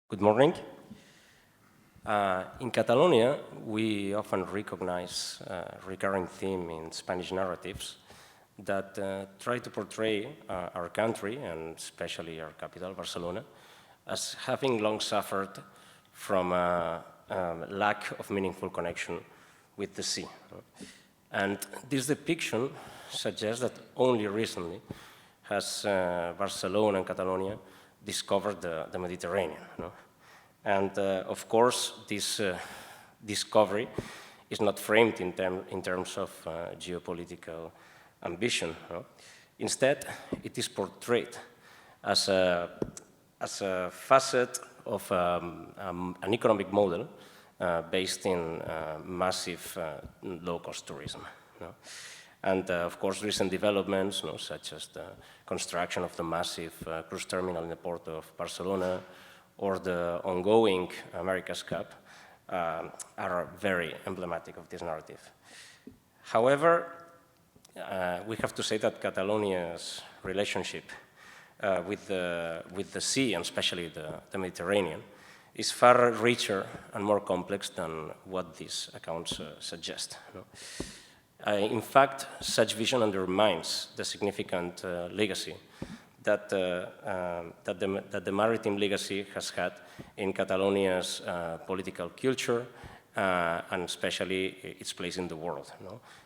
Good morning. In Catalonia, we often recognize a recurring theme in Spanish narratives that try to portray our country, and especially our capital, Barcelona, as having long suffered from a lack of meaningful connection with the sea. And this depiction suggests that only recently has Barcelona and Catalonia discovered the Mediterranean. And of course, this discovery is not framed in terms of geopolitical ambition. Instead, it is portrayed as a facet of an economic model based in massive low-cost tourism. And of course, recent developments, such as the construction of the massive cruise terminal in the port of Barcelona, or the ongoing America's Cup, are very emblematic of this narrative. However, we have to say that Catalonia's relationship with the sea, and especially the Mediterranean, is far richer and more complex than what these accounts suggest. In fact, such vision undermines the significant legacy that the maritime legacy has had in Catalonia's political culture and especially its place in the world.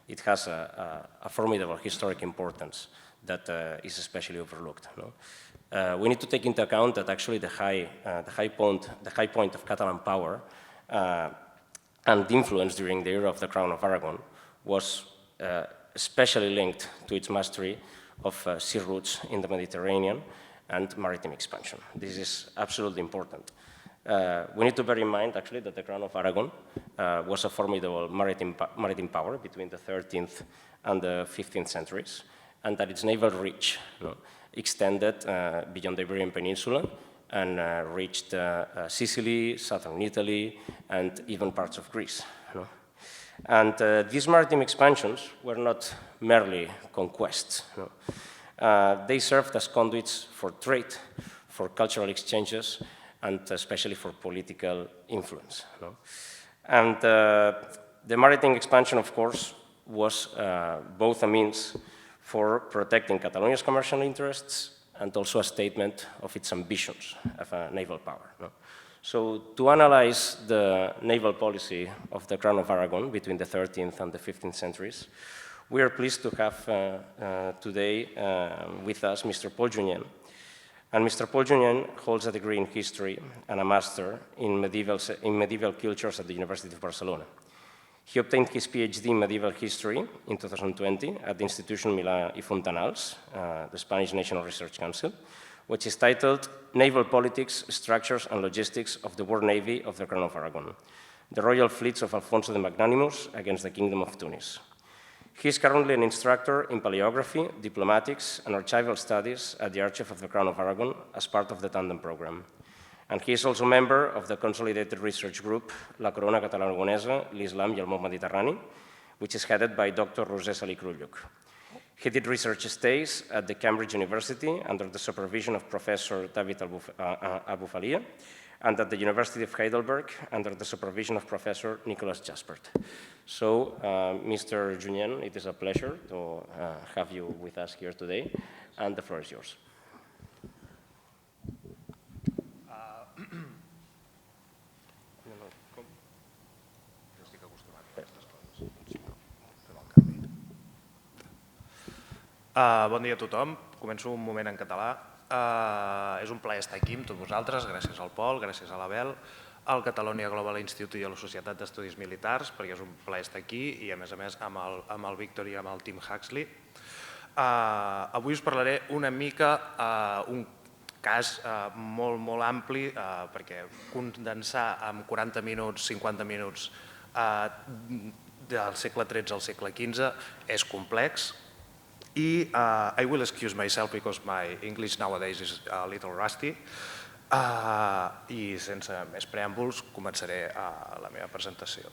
It has a formidable historic importance that is especially overlooked. We need to take into account that actually the high point of Catalan power and influence during the era of the Crown of Aragon was especially linked to its mastery of sea routes in the Mediterranean and maritime expansion. This is absolutely important. We need to bear in mind, actually, that the Crown of Aragon was a formidable maritime power between the 13th and the 15th centuries, and that its naval reach extended beyond the Iberian Peninsula and reached Sicily, southern Italy, and even parts of Greece. And these maritime expansions were not merely conquests. They served as conduits for trade, for cultural exchanges, and especially for political influence. And the maritime expansion, of course, was both a means for protecting Catalonia's commercial interests and also a statement of its ambitions of a naval power. So to analyze the naval policy of the Crown of Aragon between the 13th and the 15th centuries, we are pleased to have today with us Mr. Pol Junyent. And Mr. Pol Junyent holds a degree in history and a master in medieval cultures at the University of Barcelona. He obtained his PhD in medieval history in 2020 at the Institution Milà i Fontanals, the Spanish National Research Council, which is titled Naval Politics, Structures and Logistics of the War Navy of the Crown of Aragon, the Royal Fleets of Alfonso the Magnanimous against the Kingdom of Tunis. He is currently an instructor in paleography, diplomatics, and archival studies at the Archive of the Crown of Aragon as part of the TandEM program. And he is also a member of the consolidated research group La Corona Catalanoaragonesa, l'Islam i el Món Mediterrani, which is headed by Dr. Roser Salí Krulluc. He did research stays at the Cambridge University under the supervision of Professor David Aboufalia, and at the University of Heidelberg under the supervision of Professor Nicholas Jaspert. So, Mr. Junyent, it is a pleasure to have you with us here today, and the floor is yours. Bon dia a tothom. Començo un moment en català. És un plaer estar aquí amb tots vosaltres, gràcies al Pol, gràcies a l'Abel, al Catalonia Global Institute i a la Societat d'Estudis Militars, perquè és un plaer estar aquí, i a més amb el Víctor i amb el Tim Huxley. Avui us parlaré una mica, un cas molt ampli, perquè condensar en 40 minuts, 50 minuts del segle XIII al segle XV és complex. I I will excuse myself because my English nowadays is a little rusty. I sense més preàmbuls començaré la meva presentació.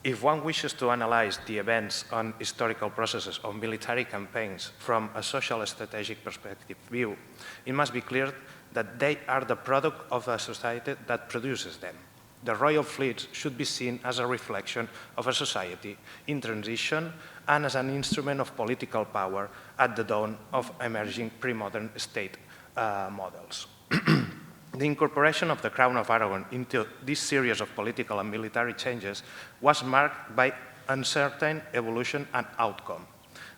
If one wishes to analyze the events and historical processes of military campaigns from a social strategic perspective view, it must be clear that they are the product of a society that produces them. The royal fleets should be seen as a reflection of a society in transition and as an instrument of political power at the dawn of emerging pre-modern state models. The incorporation of the Crown of Aragon into this series of political and military changes was marked by uncertain evolution and outcome.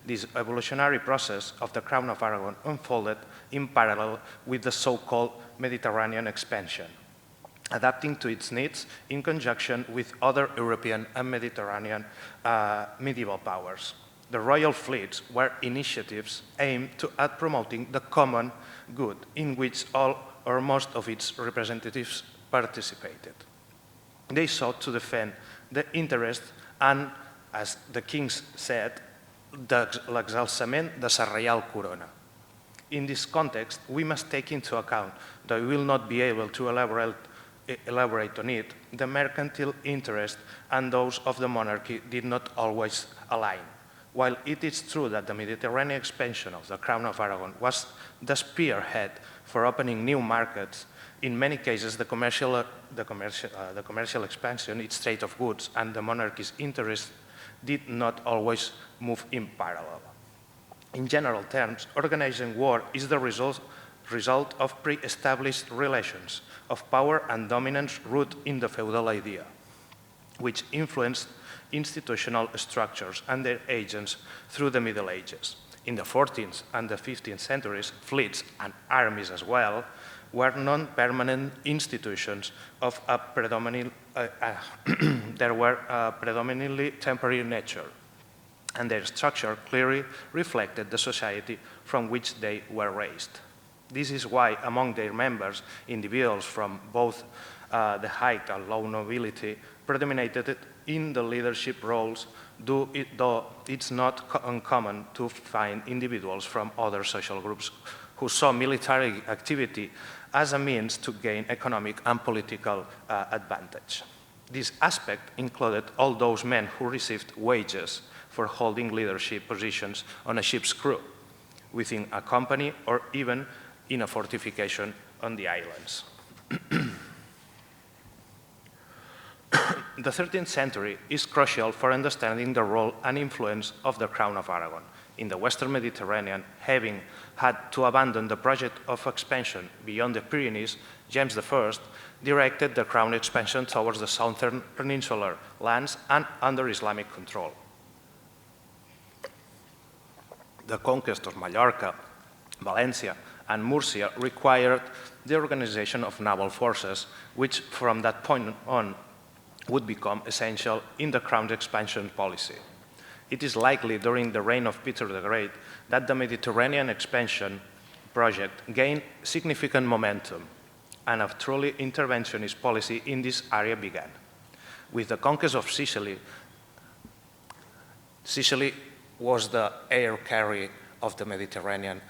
This evolutionary process of the Crown of Aragon unfolded in parallel with the so-called Mediterranean expansion, adapting to its needs in conjunction with other European and Mediterranean medieval powers. The royal fleets were initiatives aimed at promoting the common good in which all or most of its representatives participated. They sought to defend the interests and, as the kings said, l'exalçament de sa reial corona. In this context, we must take into account that we will not be able to elaborate on it. The mercantile interest and those of the monarchy did not always align. While it is true that the Mediterranean expansion of the Crown of Aragon was the spearhead for opening new markets, in many cases the commercial expansion, its trade of goods, and the monarchy's interest did not always move in parallel. In general terms, organizing war is the result of pre-established relations of power and dominance rooted in the feudal idea, which influenced institutional structures and their agents through the Middle Ages. In the 14th and the 15th centuries, fleets and armies as well were non-permanent institutions of a predominantly temporary nature, and their structure clearly reflected the society from which they were raised. This is why among their members, individuals from both the high and low nobility predominated in the leadership roles, though it's not uncommon to find individuals from other social groups who saw military activity as a means to gain economic and political advantage. This aspect included all those men who received wages for holding leadership positions on a ship's crew, within a company, or even in a fortification on the islands. The 13th century is crucial for understanding the role and influence of the Crown of Aragon. In the Western Mediterranean, having had to abandon the project of expansion beyond the Pyrenees, James I directed the Crown expansion towards the southern peninsular lands and under Islamic control. The conquest of Mallorca, Valencia, and Murcia required the organization of naval forces, which from that point on would become essential in the Crown's expansion policy. It is likely during the reign of Peter the Great that the Mediterranean expansion project gained significant momentum, and a truly interventionist policy in this area began. With the conquest of Sicily, Sicily was the air carrier of the Mediterranean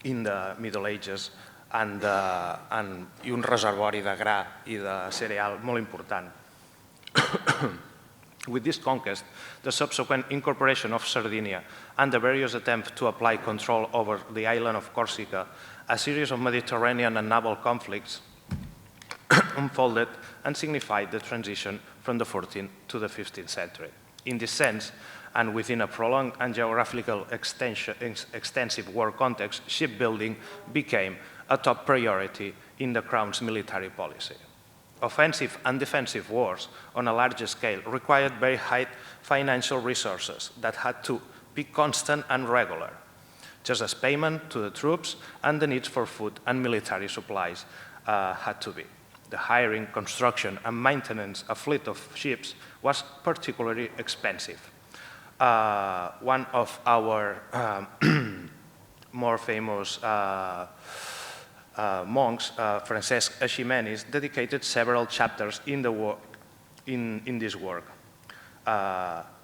in the Middle Ages, i un reservori de gra i de cereal molt important. With this conquest, the subsequent incorporation of Sardinia and the various attempts to apply control over the island of Corsica, a series of Mediterranean and naval conflicts unfolded and signified the transition from the 14th to the 15th century. In this sense, and within a prolonged and geographical extensive war context, shipbuilding became a top priority in the Crown's military policy. Offensive and defensive wars on a large scale required very high financial resources that had to be constant and regular, just as payment to the troops and the needs for food and military supplies had to be. The hiring, construction, and maintenance of a fleet of ships was particularly expensive. One of our more famous monks, Francesc Eiximenis, dedicated several chapters in this work.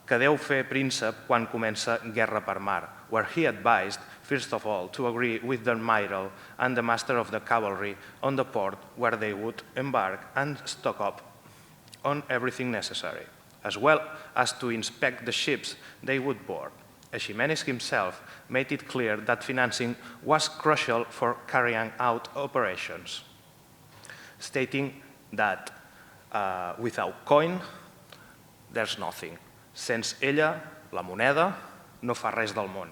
Que deu fer príncep quan comença guerra per mar, where he advised, first of all, to agree with the admiral and the master of the cavalry on the port where they would embark and stock up on everything necessary, as well as to inspect the ships they would board. Ximenes himself made it clear that financing was crucial for carrying out operations, stating that without coin, there's nothing. Sense ella, la moneda, no fa res del món.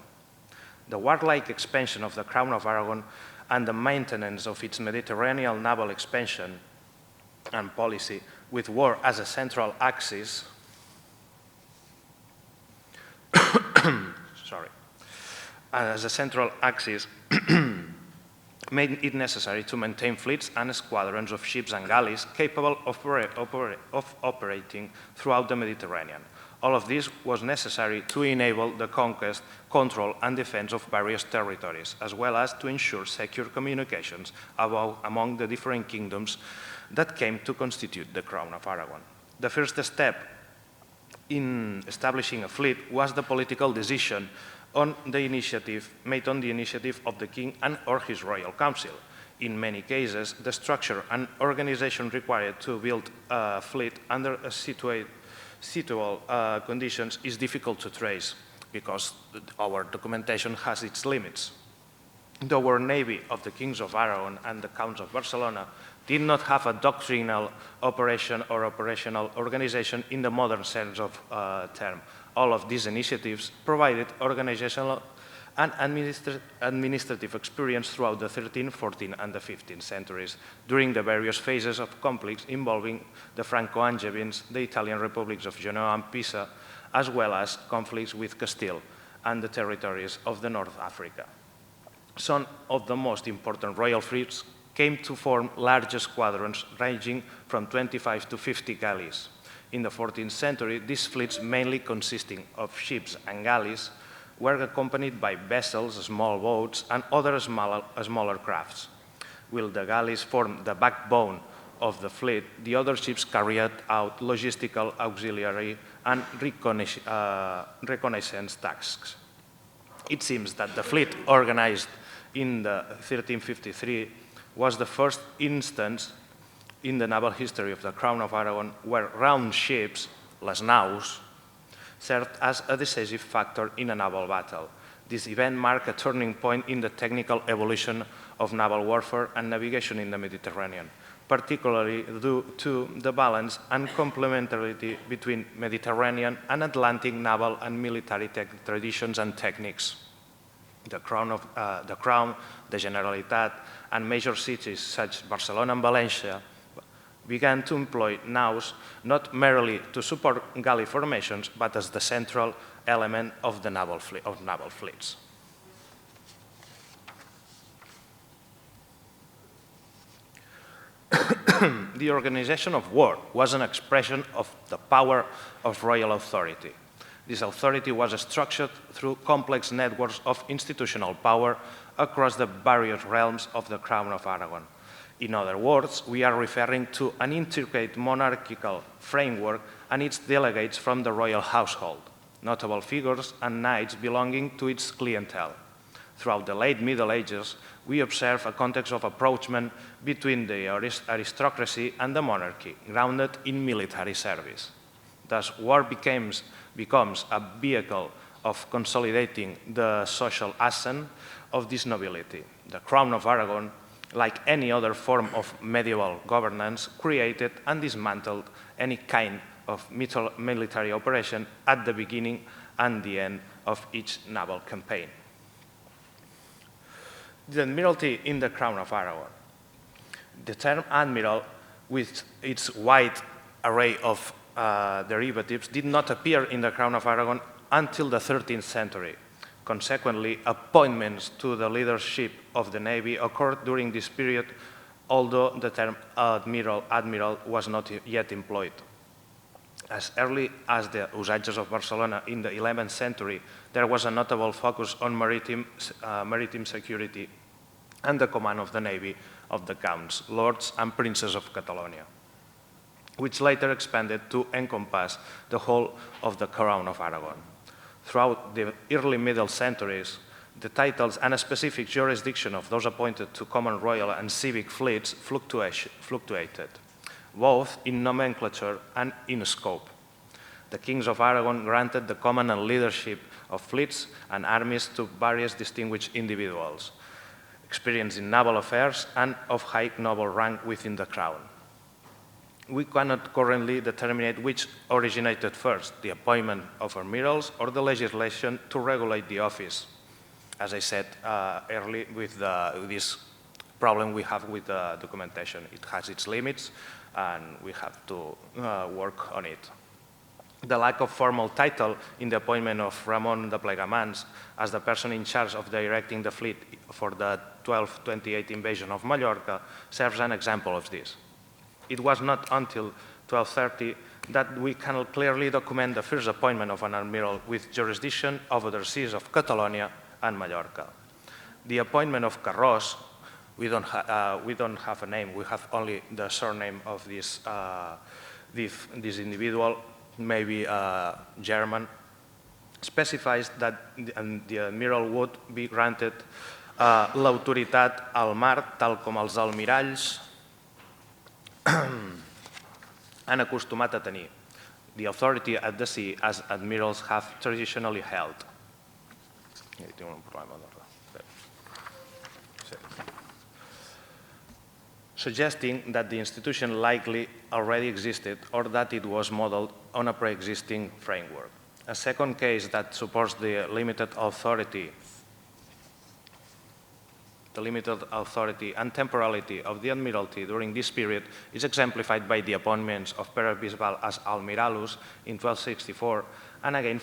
The warlike expansion of the Crown of Aragon and the maintenance of its Mediterranean naval expansion and policy with war as a central axis made it necessary to maintain fleets and squadrons of ships and galleys capable of operating throughout the Mediterranean. All of this was necessary to enable the conquest, control, and defense of various territories, as well as to ensure secure communications among the different kingdoms that came to constitute the Crown of Aragon. The first step in establishing a fleet was the political decision made on the initiative of the king and or his royal council. In many cases, the structure and organization required to build a fleet under suitable conditions is difficult to trace because our documentation has its limits. The War Navy of the Kings of Aragon and the Counts of Barcelona did not have a doctrinal operation or operational organization in the modern sense of term. All of these initiatives provided organizational and administrative experience throughout the 13th, 14th, and the 15th centuries during the various phases of conflicts involving the Franco-Angevins, the Italian republics of Genoa and Pisa, as well as conflicts with Castile and the territories of the North Africa. Some of the most important royal fleets came to form large squadrons ranging from 25 to 50 galleys. In the 14th century, these fleets, mainly consisting of ships and galleys, were accompanied by vessels, small boats, and other smaller crafts. While the galleys formed the backbone of the fleet, the other ships carried out logistical, auxiliary, and reconnaissance tasks. It seems that the fleet organized in the 1353 was the first instance in the naval history of the Crown of Aragon where round ships, les naus, served as a decisive factor in a naval battle. This event marked a turning point in the technical evolution of naval warfare and navigation in the Mediterranean, particularly due to the balance and complementarity between Mediterranean and Atlantic naval and military traditions and techniques. The Crown, the Generalitat, and major cities such as Barcelona and Valencia began to employ naus not merely to support galley formations, but as the central element of the naval fleets. The organization of war was an expression of the power of royal authority. This authority was structured through complex networks of institutional power across the various realms of the Crown of Aragon. In other words, we are referring to an intricate monarchical framework and its delegates from the royal household, notable figures and knights belonging to its clientele. Throughout the late Middle Ages, we observe a context of approachment between the aristocracy and the monarchy, grounded in military service. Thus, war becomes a vehicle of consolidating the social ascent of this nobility. The Crown of Aragon, like any other form of medieval governance, created and dismantled any kind of military operation at the beginning and the end of each naval campaign. The admiralty in the Crown of Aragon. The term admiral, with its wide array of derivatives, did not appear in the Crown of Aragon until the 13th century. Consequently, appointments to the leadership of the Navy occurred during this period, although the term admiral was not yet employed. As early as the Usages of Barcelona in the 11th century, there was a notable focus on maritime security and the command of the Navy of the Counts, Lords, and Princes of Catalonia, which later expanded to encompass the whole of the Crown of Aragon. Throughout the early Middle centuries, the titles and a specific jurisdiction of those appointed to common royal and civic fleets fluctuated, both in nomenclature and in scope. The kings of Aragon granted the command and leadership of fleets and armies to various distinguished individuals, experienced in naval affairs and of high noble rank within the crown. We cannot currently determine which originated first, the appointment of admirals or the legislation to regulate the office. As I said earlier, with this problem we have with the documentation. It has its limits and we have to work on it. The lack of formal title in the appointment of Ramon de Plegamans as the person in charge of directing the fleet for the 1228 invasion of Mallorca serves an example of this. It was not until 1230 that we can clearly document the first appointment of an admiral with jurisdiction over the seas of Catalonia and Mallorca. The appointment of Carros, we don't have a name, we have only the surname of this individual, maybe German, specifies that the admiral would be granted l'autoritat al mar, tal com els almiralls han acostumat a tenir. The authority at the sea as admirals have traditionally held. Tinc un problema d'ordre. Suggesting that the institution likely already existed or that it was modeled on a pre-existing framework. A second case that supports the limited authority and temporality of the admiralty during this period is exemplified by the appointments of Pere Bisbal as Almiralus in 1264 and again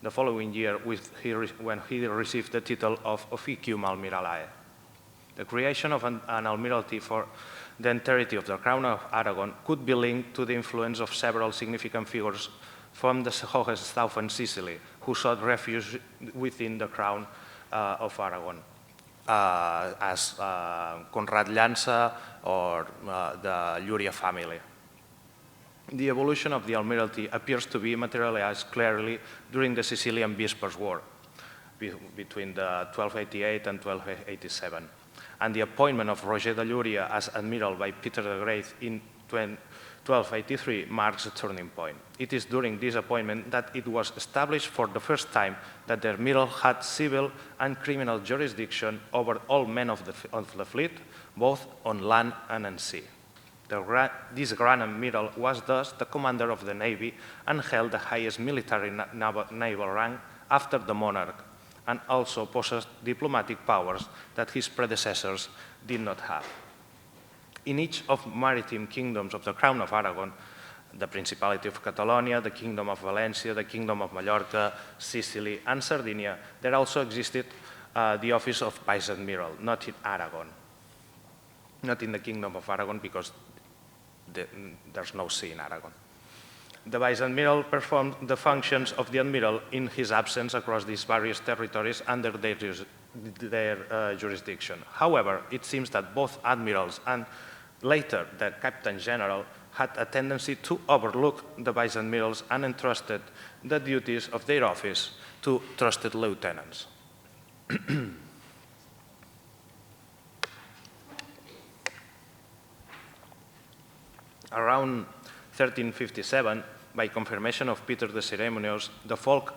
the following year when he received the title of Officium Almiralae. The creation of an admiralty for the entirety of the Crown of Aragon could be linked to the influence of several significant figures from the Hohenstaufen and Sicily, who sought refuge within the Crown of Aragon, as Conrad Llança or the Llúria family. The evolution of the admiralty appears to be materialized clearly during the Sicilian Vespers War between the 1288 and 1287. And the appointment of Roger de Llúria as admiral by Peter the Great in 1283 marks a turning point. It is during this appointment that it was established for the first time that the admiral had civil and criminal jurisdiction over all men of the fleet, both on land and on sea. This Grand Admiral was thus the commander of the Navy and held the highest military naval rank after the monarch, and also possessed diplomatic powers that his predecessors did not have. In each of maritime kingdoms of the Crown of Aragon, the Principality of Catalonia, the Kingdom of Valencia, the Kingdom of Mallorca, Sicily, and Sardinia, there also existed the office of Vice Admiral, not in Aragon. Not in the Kingdom of Aragon because there's no sea in Aragon. The Vice Admiral performed the functions of the Admiral in his absence across these various territories under their jurisdiction. However, it seems that both admirals and later the Captain General had a tendency to overlook the Vice Admirals and entrusted the duties of their office to trusted lieutenants. Around 1357, by confirmation of Peter the Ceremonious, the folk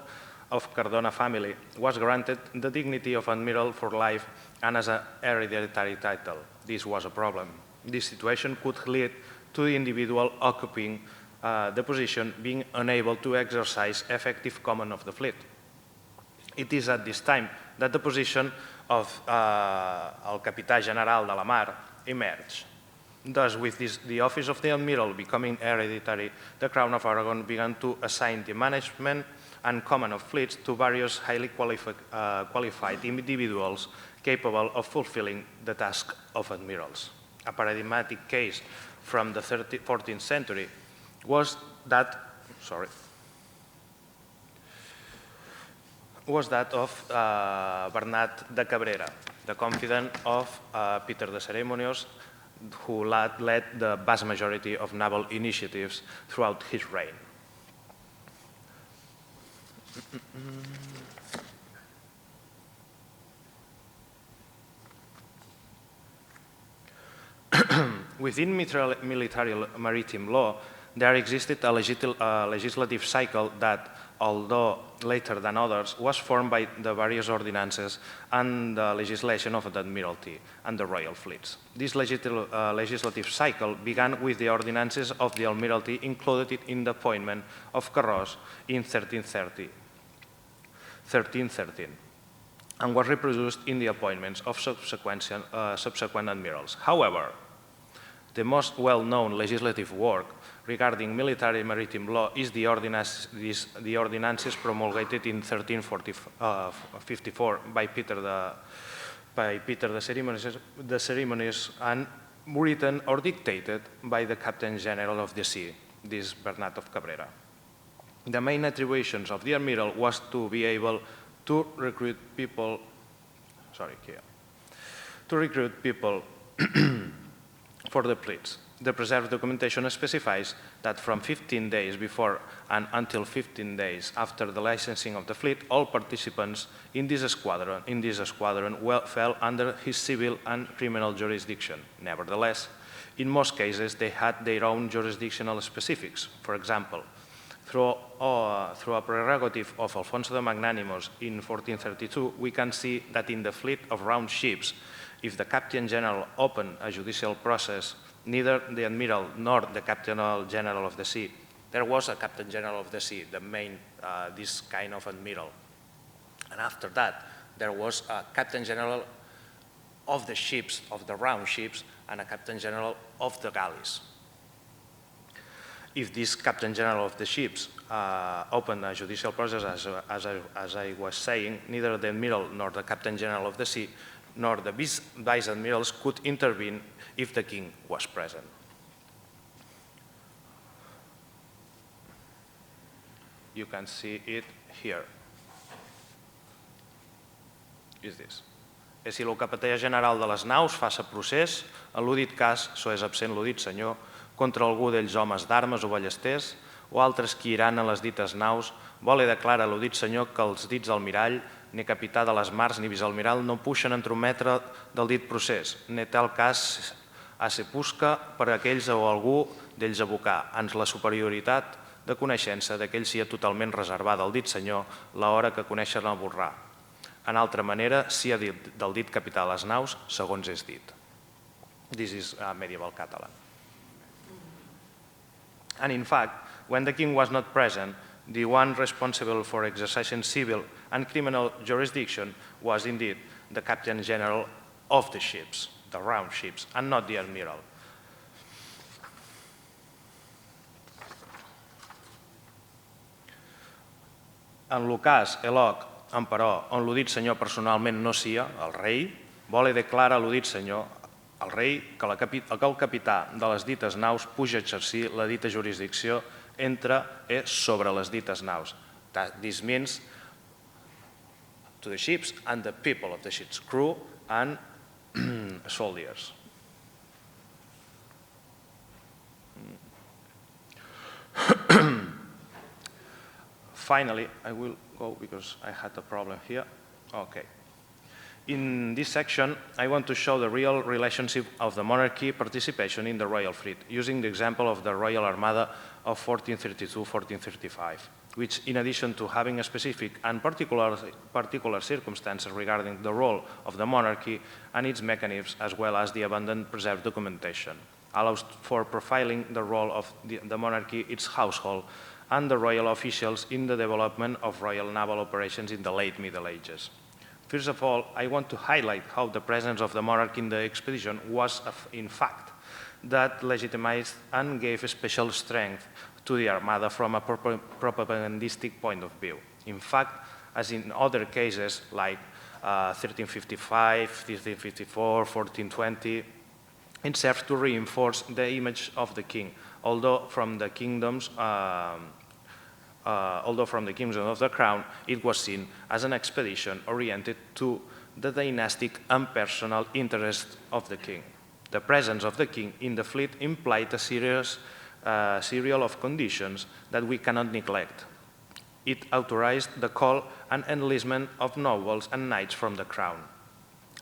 of Cardona family was granted the dignity of admiral for life and as an hereditary title. This was a problem. This situation could lead to the individual occupying the position being unable to exercise effective command of the fleet. It is at this time that the position of el Capità General de la Mar emerged. Thus, with the office of the admiral becoming hereditary, the Crown of Aragon began to assign the management and command of fleets to various highly qualified individuals capable of fulfilling the task of admirals. A paradigmatic case from the 14th century was that of Bernat de Cabrera, the confidant of Peter the Ceremonious, who led the vast majority of naval initiatives throughout his reign. Within military maritime law, there existed a legislative cycle that, although later than others, was formed by the various ordinances and the legislation of the Admiralty and the Royal Fleets. This legislative cycle began with the ordinances of the Admiralty included in the appointment of Carros in 1313, and was reproduced in the appointments of subsequent admirals. However, the most well-known legislative work regarding military maritime law is the ordinances promulgated in 1354 by Peter the Ceremonious and written or dictated by the Captain General of the Sea, this Bernat of Cabrera. The main attributions of the admiral was to be able to recruit people, for the fleets. The preserved documentation specifies that from 15 days before and until 15 days after the licensing of the fleet, all participants in this squadron fell under his civil and criminal jurisdiction. Nevertheless, in most cases, they had their own jurisdictional specifics. For example, through a prerogative of Alfonso the Magnanimous in 1432, we can see that in the fleet of round ships, if the Captain General opened a judicial process, neither the Admiral nor the Captain General of the Sea, there was a Captain General of the Sea, the main, this kind of Admiral. And after that, there was a Captain General of the ships, of the round ships, and a Captain General of the galleys. If this Captain General of the ships opened a judicial process, as I was saying, neither the Admiral nor the Captain General of the Sea nor the Vice Admirals could intervene if the King was present. You can see it here. Is this. És si el capità general de les naus fa sa procés, en l'udit cas, so és absent l'udit senyor, contra algú d'ells homes d'armes o ballesters, o altres qui iran a les dites naus, vole declara l'udit senyor que els dits almirall, ni capità de les mars ni vicealmiral no puixen a entrometre del dit procés, ni tal cas a se busca per a aquells o algú d'ells abocar, ans la superioritat de coneixença d'aquell sia totalment reservada al dit senyor l'hora que coneixen el borrar. En altra manera, sia del dit capità de les naus, segons és dit. This is medieval Catalan. And in fact, when the king was not present, the one responsible for exercising civil and criminal jurisdiction was indeed the Captain General of the ships, the round ships, and not the admiral. En el cas, eloc, emperò, on l'udit senyor personalment no sia, el rei, vole declara l'udit senyor, el rei, que el capità de les dites naus puja a exercir la dita jurisdicció entre sobre les dites naus. This means to the ships and the people of the ships, crew and soldiers. Finally, I will go because I had a problem here. Okay. In this section, I want to show the real relationship of the monarchy participation in the royal fleet, using the example of the Royal Armada of 1432-1435, which, in addition to having a specific and particular circumstances regarding the role of the monarchy and its mechanisms, as well as the abundant preserved documentation, allows for profiling the role of the monarchy, its household, and the royal officials in the development of royal naval operations in the late Middle Ages. First of all, I want to highlight how the presence of the monarch in the expedition was, in fact, that legitimized and gave special strength to the Armada from a propagandistic point of view. In fact, as in other cases like 1355, 1354, 1420, it served to reinforce the image of the king, although from the kingdoms of the crown, it was seen as an expedition oriented to the dynastic and personal interest of the king. The presence of the king in the fleet implied a serial of conditions that we cannot neglect. It authorized the call and enlistment of nobles and knights from the crown.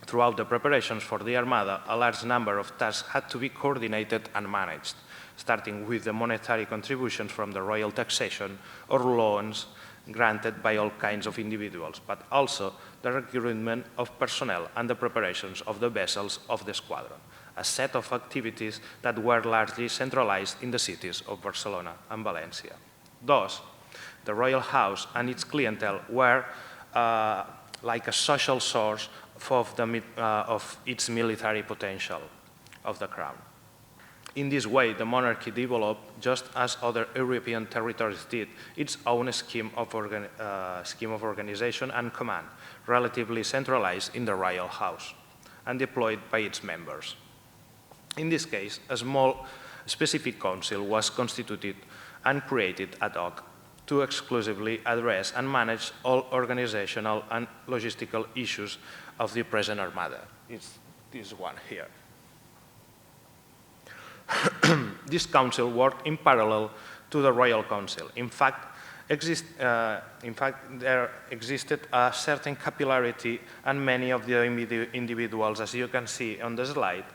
Throughout the preparations for the Armada, a large number of tasks had to be coordinated and managed, starting with the monetary contributions from the royal taxation or loans granted by all kinds of individuals, but also the recruitment of personnel and the preparations of the vessels of the squadron, a set of activities that were largely centralized in the cities of Barcelona and Valencia. Thus, the royal house and its clientele were like a social source of its military potential of the crown. In this way, the monarchy developed, just as other European territories did, its own scheme of organization and command, relatively centralized in the royal house and deployed by its members. In this case, a small specific council was constituted and created ad hoc to exclusively address and manage all organizational and logistical issues of the present Armada. It's this one here. This council worked in parallel to the Royal Council. In fact, there existed a certain capillarity, and many of the individuals, as you can see on the slide,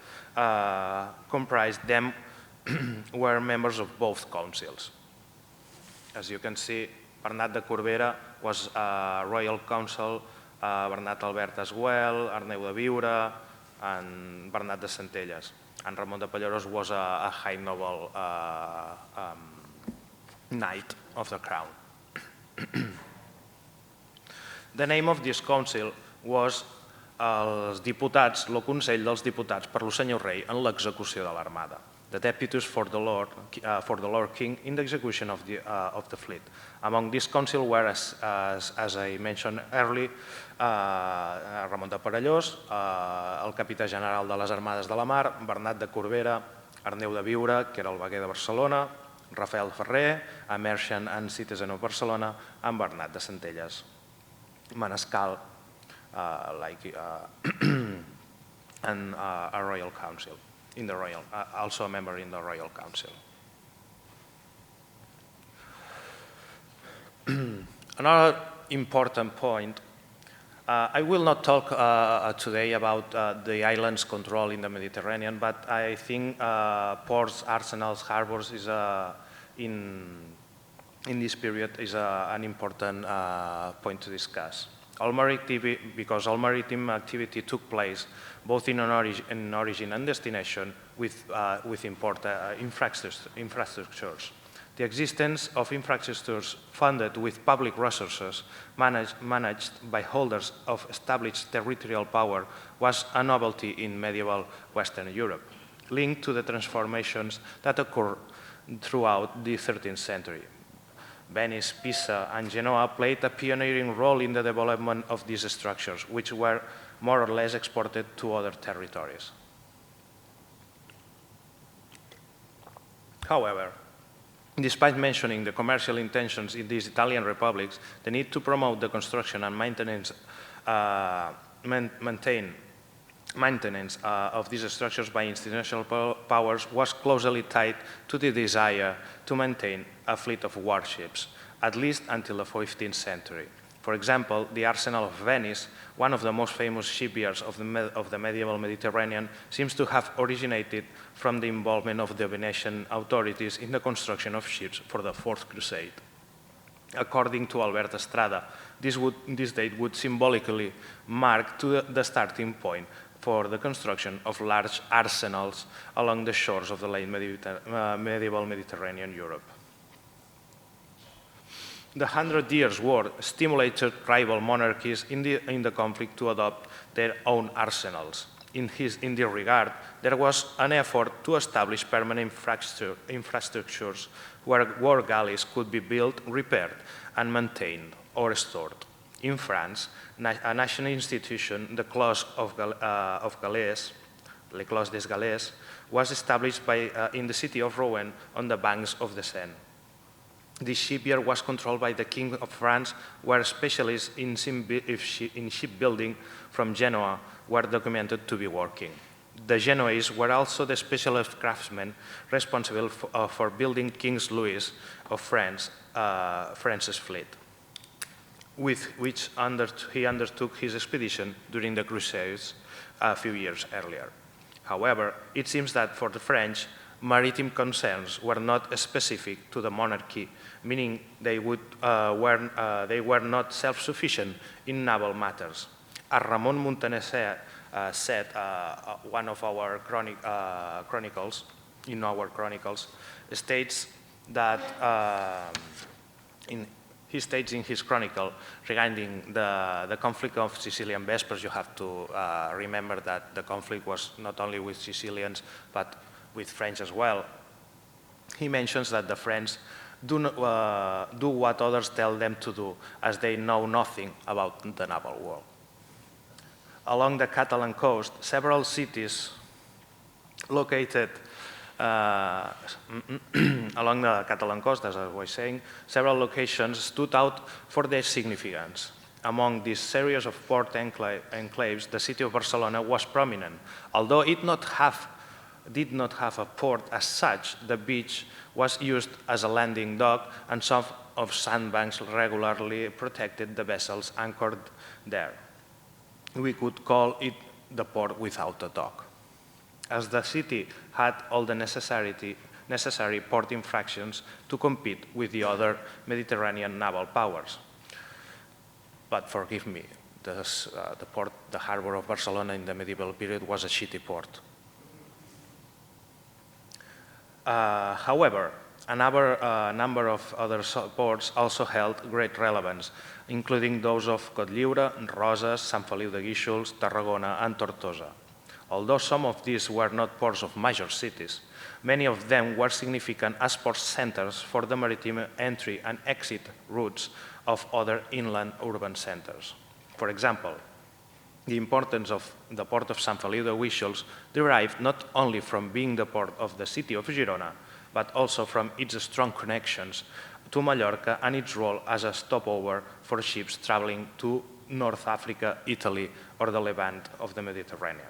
comprised them were members of both councils. As you can see, Bernat de Corbera was Royal Council, Bernat Albert as well, Arneu de Viure, and Bernat de Centelles. And Ramon de Palleros was a high noble knight of the crown. The name of this council was els diputats, el Consell dels Diputats per lo senyor rei en l'execució de l'armada. The deputies for the Lord King in the execution of the fleet. Among this council were, as I mentioned earlier, Ramon de Perellós, el capità general de les Armades de la Mar, Bernat de Corbera, Arneu de Viure, que era el veguer de Barcelona, Rafael Ferrer, a Merchant and Citizen of Barcelona, and Bernat de Centelles. Mariscal, and a Royal Council. Also a member in the Royal Council. Another important point, I will not talk today about the islands' control in the Mediterranean, but I think ports, arsenals, harbors is in this period is an important point to discuss. Because all maritime activity took place both in origin and destination with infrastructures. The existence of infrastructures funded with public resources managed by holders of established territorial power was a novelty in medieval Western Europe, linked to the transformations that occurred throughout the 13th century. Venice, Pisa, and Genoa played a pioneering role in the development of these structures, which were more or less exported to other territories. However, despite mentioning the commercial intentions in these Italian republics, the need to promote the construction and maintenance of these structures by international powers was closely tied to the desire to maintain a fleet of warships, at least until the 15th century. For example, the Arsenal of Venice, one of the most famous shipyards of the medieval Mediterranean, seems to have originated from the involvement of the Venetian authorities in the construction of ships for the Fourth Crusade. According to Albert Estrada, this date would symbolically mark the starting point for the construction of large arsenals along the shores of the late medieval Mediterranean Europe. The 100 Years' War stimulated rival monarchies in the conflict to adopt their own arsenals. In this regard, there was an effort to establish permanent infrastructures where war galleys could be built, repaired, and maintained or stored. In France, a national institution, the Clos of Galles, Le Clos des Galles, was established in the city of Rouen on the banks of the Seine. This shipyard was controlled by the King of France, where specialists in shipbuilding from Genoa were documented to be working. The Genoese were also the specialist craftsmen responsible for building King Louis of France's fleet. with which he undertook his expedition during the Crusades a few years earlier. However, it seems that for the French, maritime concerns were not specific to the monarchy, meaning they were not self-sufficient in naval matters. As Ramon Muntaner said, one of our chronicles, states that he states in his chronicle regarding the conflict of Sicilian Vespers. You have to remember that the conflict was not only with Sicilians, but with French as well. He mentions that the French do what others tell them to do, as they know nothing about the naval world. Along the Catalan coast, several cities located along the Catalan coast, as I was saying, several locations stood out for their significance. Among this series of port enclaves, the city of Barcelona was prominent. Although it did not have a port as such, the beach was used as a landing dock, and some of sandbanks regularly protected the vessels anchored there. We could call it the port without a dock, as the city had all the necessary port infractions to compete with the other Mediterranean naval powers. But forgive me, the harbor of Barcelona in the medieval period was a shitty port. However, a number of other ports also held great relevance, including those of Cotlliure, Roses, Sant Feliu de Guíxols, Tarragona, and Tortosa. Although some of these were not ports of major cities, many of them were significant as port centers for the maritime entry and exit routes of other inland urban centers. For example, the importance of the port of Sant Feliu de Guíxols derived not only from being the port of the city of Girona, but also from its strong connections to Mallorca and its role as a stopover for ships traveling to North Africa, Italy, or the Levant of the Mediterranean.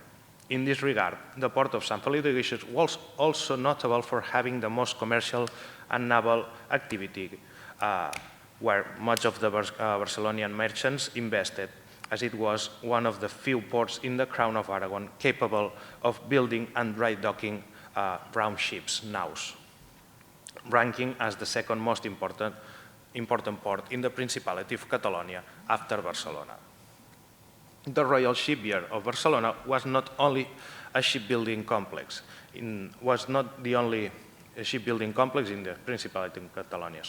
In this regard, the port of Sant Feliu de Guíxols was also notable for having the most commercial and naval activity, where much of the Barcelonian merchants invested, as it was one of the few ports in the Crown of Aragon capable of building and dry docking round ships, naus, ranking as the second most important port in the Principality of Catalonia after Barcelona. The Royal Shipyard of Barcelona was not only a shipbuilding complex, was not the only shipbuilding complex in the Principality of Catalonia,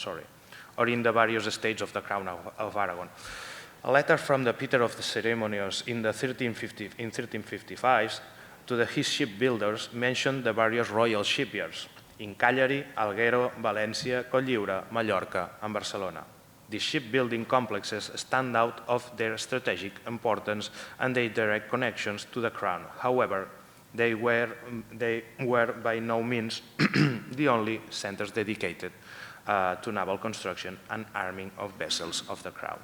or in the various states of the Crown of Aragon. A letter from the Peter of the Ceremonies in 1355 to his shipbuilders mentioned the various royal shipyards in Cagliari, Alguero, Valencia, Cotlliure, Mallorca, and Barcelona. These shipbuilding complexes stand out of their strategic importance and their direct connections to the Crown. However, they were by no means the only centers dedicated to naval construction and arming of vessels of the Crown.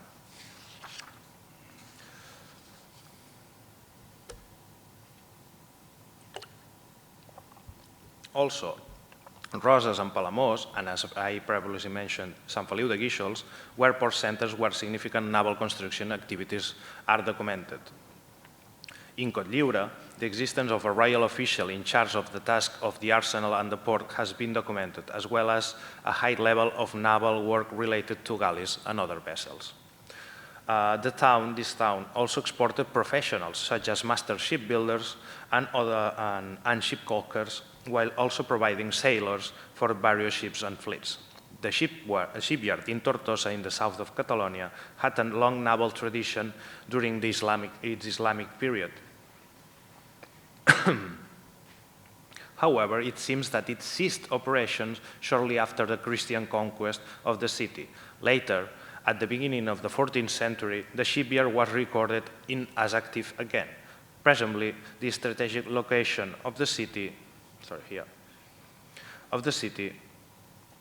Also, Roses and Palamós, and as I previously mentioned, Sant Feliu de Guíxols, were port centers where significant naval construction activities are documented. In Cotlliure, the existence of a royal official in charge of the task of the arsenal and the port has been documented, as well as a high level of naval work related to galleys and other vessels. This town also exported professionals such as master shipbuilders and shipcaulkers, while also providing sailors for various ships and fleets. The shipyard in Tortosa in the south of Catalonia had a long naval tradition during its Islamic period. However, it seems that it ceased operations shortly after the Christian conquest of the city. Later, at the beginning of the 14th century, the shipyard was recorded as active again. Presumably, the strategic location of the city,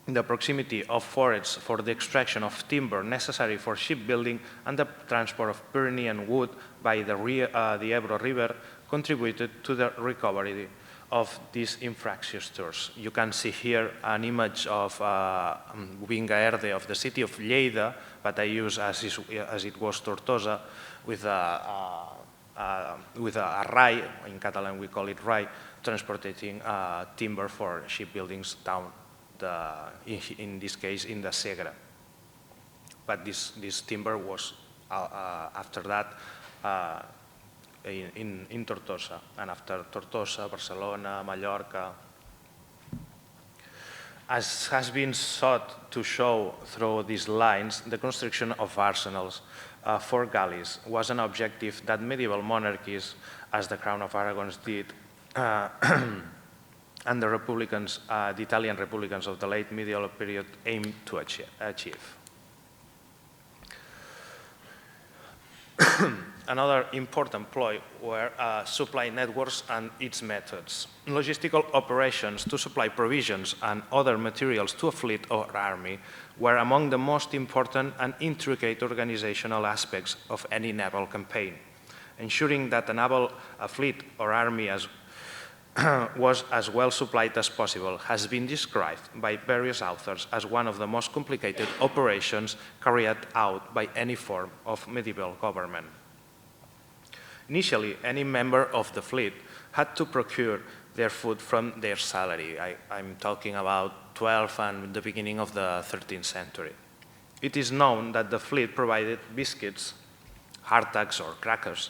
the proximity of forests for the extraction of timber necessary for shipbuilding, and the transport of Pyrenean wood by the Ebro River contributed to the recovery of these infrastructures. You can see here an image of Vingaerde of the city of Lleida, but I use as it was Tortosa, with a rai, in Catalan we call it rai, transporting timber for shipbuildings down, in this case, in the Segre. But this timber was, after that, in Tortosa, and after Tortosa, Barcelona, Mallorca. As has been sought to show through these lines, the construction of arsenals for galleys was an objective that medieval monarchies, as the Crown of Aragon did, and the republicans, the Italian republicans of the late medieval period aimed to achieve. Another important ploy were supply networks and its methods. Logistical operations to supply provisions and other materials to a fleet or army were among the most important and intricate organizational aspects of any naval campaign. Ensuring that a fleet or army was as well supplied as possible has been described by various authors as one of the most complicated operations carried out by any form of medieval government. Initially, any member of the fleet had to procure their food from their salary. I'm talking about 12th and the beginning of the 13th century. It is known that the fleet provided biscuits, hardtacks or crackers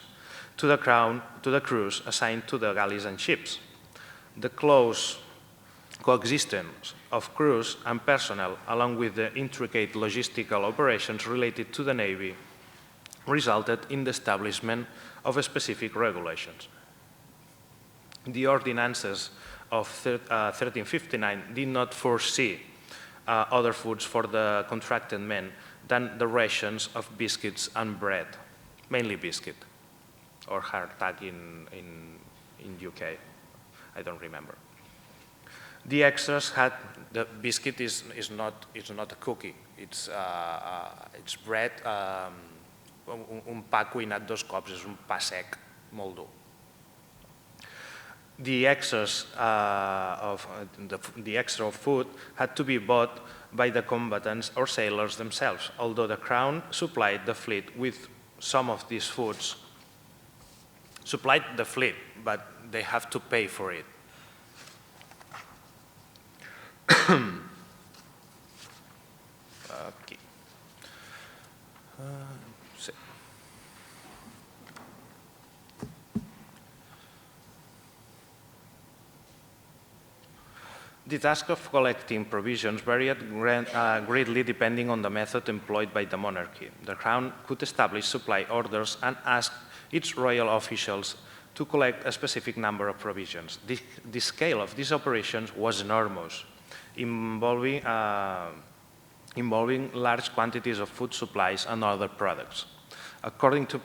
to the crews assigned to the galleys and ships. The close coexistence of crews and personnel, along with the intricate logistical operations related to the Navy, resulted in the establishment of specific regulations. The ordinances of 1359 did not foresee other foods for the contracted men than the rations of biscuits and bread, mainly biscuit, or hardtack in UK. I don't remember. The extras had, the biscuit is not a cookie, it's bread, un pa cuinat 2 cops, és un pa sec molt dur. The extra of food had to be bought by the combatants or sailors themselves, although the Crown supplied the fleet with some of these foods. Supplied the fleet, but they have to pay for it. Okay. The task of collecting provisions varied greatly depending on the method employed by the monarchy. The Crown could establish supply orders and ask its royal officials to collect a specific number of provisions. The scale of these operations was enormous, involving large quantities of food supplies and other products. According to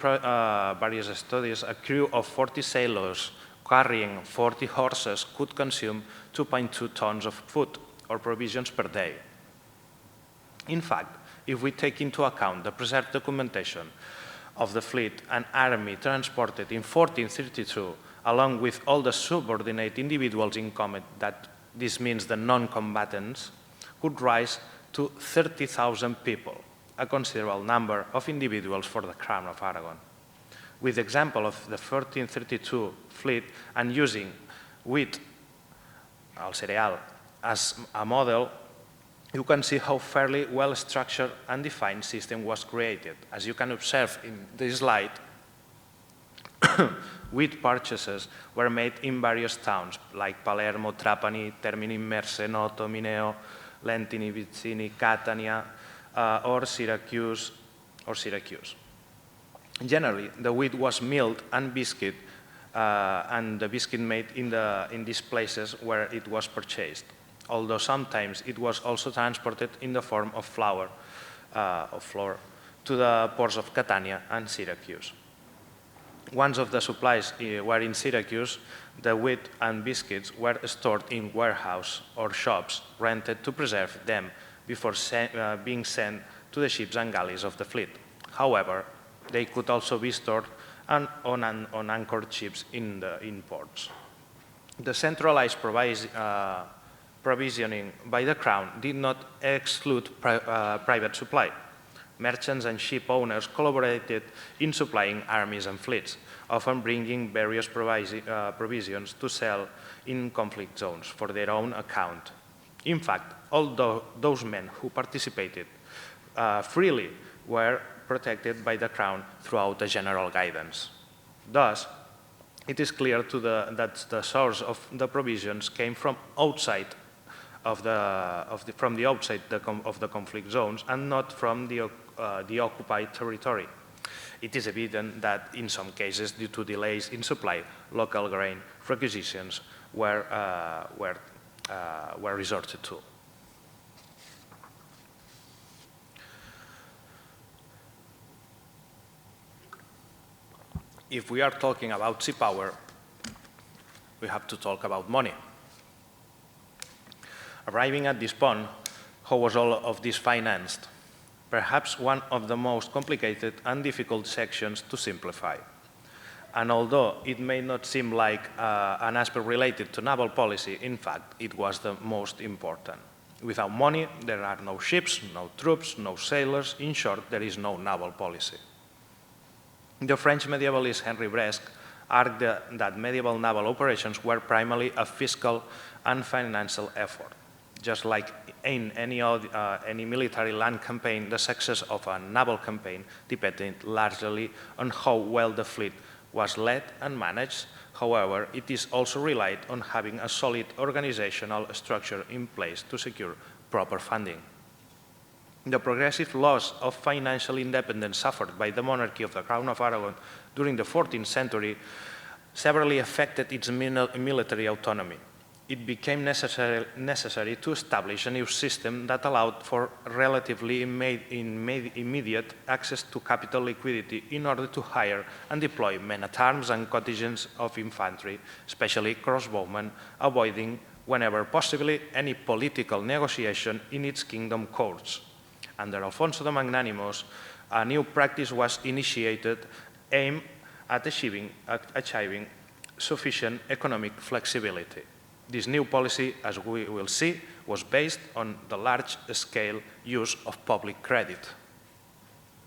various studies, a crew of 40 sailors carrying 40 horses could consume 2.2 tons of food or provisions per day. In fact, if we take into account the preserved documentation of the fleet and army transported in 1432, along with all the subordinate individuals in combat, that this means the non-combatants, could rise to 30,000 people, a considerable number of individuals for the Crown of Aragon. With the example of the 1432 fleet and using wheat, al cereal, as a model, you can see how fairly well-structured and defined system was created. As you can observe in this slide, wheat purchases were made in various towns like Palermo, Trapani, Termini, Merse, Noto, Mineo, Lentini, Vicini, Catania, or Syracuse. Generally, the wheat was milled and biscuit, and the biscuit made in these places where it was purchased, although sometimes it was also transported in the form of flour to the ports of Catania and Syracuse. Once of the supplies were in Syracuse, the wheat and biscuits were stored in warehouses or shops rented to preserve them before being sent to the ships and galleys of the fleet. However, they could also be stored on anchored ships in ports. The centralized provisioning by the Crown did not exclude private supply. Merchants and ship owners collaborated in supplying armies and fleets, often bringing various provisions to sell in conflict zones for their own account. In fact, all those men who participated freely were protected by the Crown throughout the general guidance. Thus, it is clear that the source of the provisions came from outside of the conflict zones and not from the occupied territory. It is evident that in some cases, due to delays in supply, local grain requisitions were resorted to. If we are talking about sea power, we have to talk about money. Arriving at this point, how was all of this financed? Perhaps one of the most complicated and difficult sections to simplify. And although it may not seem like an aspect related to naval policy, in fact, it was the most important. Without money, there are no ships, no troops, no sailors. In short, there is no naval policy. The French medievalist Henri Bresque argued that medieval naval operations were primarily a fiscal and financial effort. Just like in any military land campaign, the success of a naval campaign depended largely on how well the fleet was led and managed. However, it is also relied on having a solid organizational structure in place to secure proper funding. The progressive loss of financial independence suffered by the monarchy of the Crown of Aragon during the 14th century severely affected its military autonomy. It became necessary to establish a new system that allowed for relatively immediate access to capital liquidity in order to hire and deploy men-at-arms and contingents of infantry, especially crossbowmen, avoiding, whenever possible, any political negotiation in its kingdom courts. Under Alfonso the Magnanimous, a new practice was initiated aimed at achieving sufficient economic flexibility. This new policy, as we will see, was based on the large-scale use of public credit.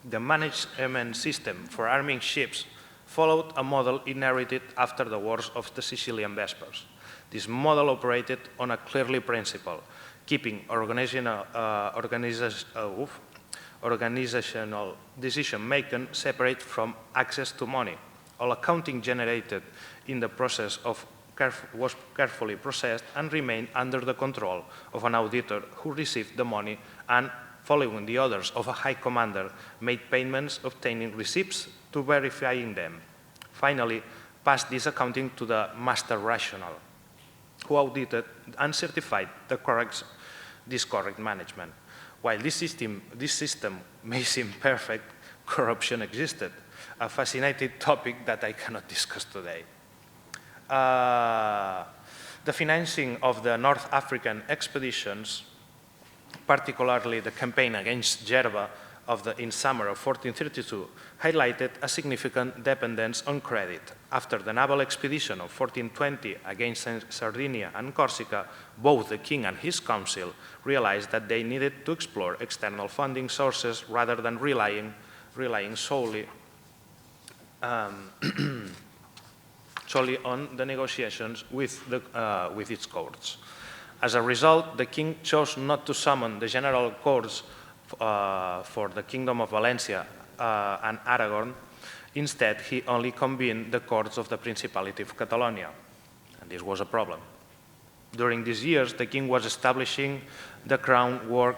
The management system for arming ships followed a model inherited after the wars of the Sicilian Vespers. This model operated on a clearly principle, keeping organizational decision-making separate from access to money. All accounting generated in the process was carefully processed and remained under the control of an auditor who received the money and, following the orders of a high commander, made payments, obtaining receipts to verifying them. Finally, passed this accounting to the master rational, who audited and certified this correct management. While this system may seem perfect, corruption existed, a fascinating topic that I cannot discuss today. The financing of the North African expeditions, particularly the campaign against Jerba in summer of 1432, highlighted a significant dependence on credit. After the naval expedition of 1420 against Sardinia and Corsica, both the king and his council realized that they needed to explore external funding sources rather than relying solely on the negotiations with its courts. As a result, the king chose not to summon the general courts for the Kingdom of Valencia and Aragon. Instead, he only convened the courts of the Principality of Catalonia, and this was a problem. During these years, the king was establishing the crown work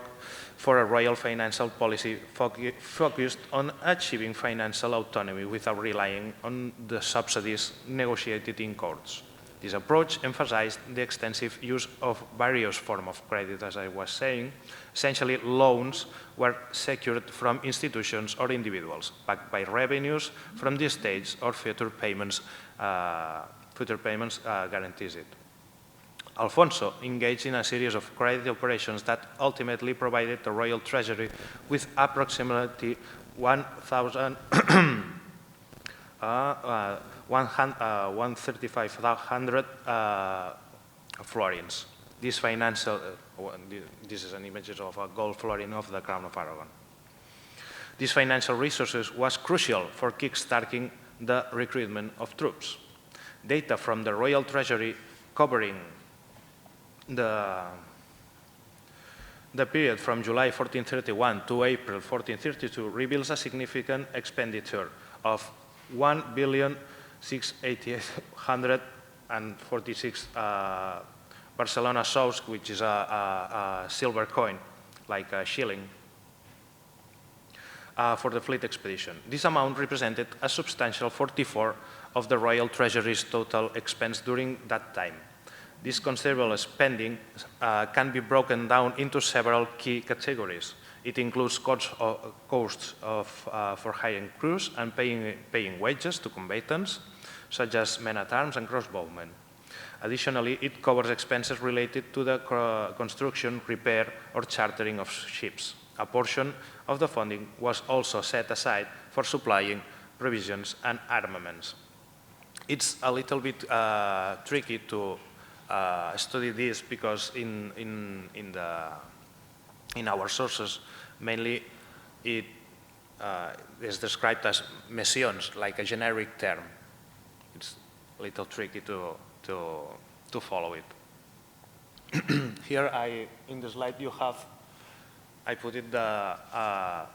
for a royal financial policy focused on achieving financial autonomy without relying on the subsidies negotiated in courts. This approach emphasized the extensive use of various forms of credit, as I was saying. Essentially, loans were secured from institutions or individuals, backed by revenues from the estates or future payments guarantees it. Alfonso engaged in a series of credit operations that ultimately provided the royal treasury with approximately 1,000 135,000 florins. This is an image of a gold florin of the Crown of Aragon. This financial resources was crucial for kickstarting the recruitment of troops. Data from the Royal Treasury covering the period from July 1431 to April 1432 reveals a significant expenditure of 1,688,146 Barcelona sous, which is a silver coin, like a shilling, for the fleet expedition. This amount represented a substantial 44% of the Royal Treasury's total expense during that time. This considerable spending can be broken down into several key categories. It includes costs for hiring crews and paying wages to combatants, such as men at arms and crossbowmen. Additionally, it covers expenses related to the construction, repair, or chartering of ships. A portion of the funding was also set aside for supplying provisions and armaments. It's a little bit tricky to study this because in our sources, mainly it is described as missions, like a generic term. It's a little tricky to follow it. Here, in the slide you have, I put it the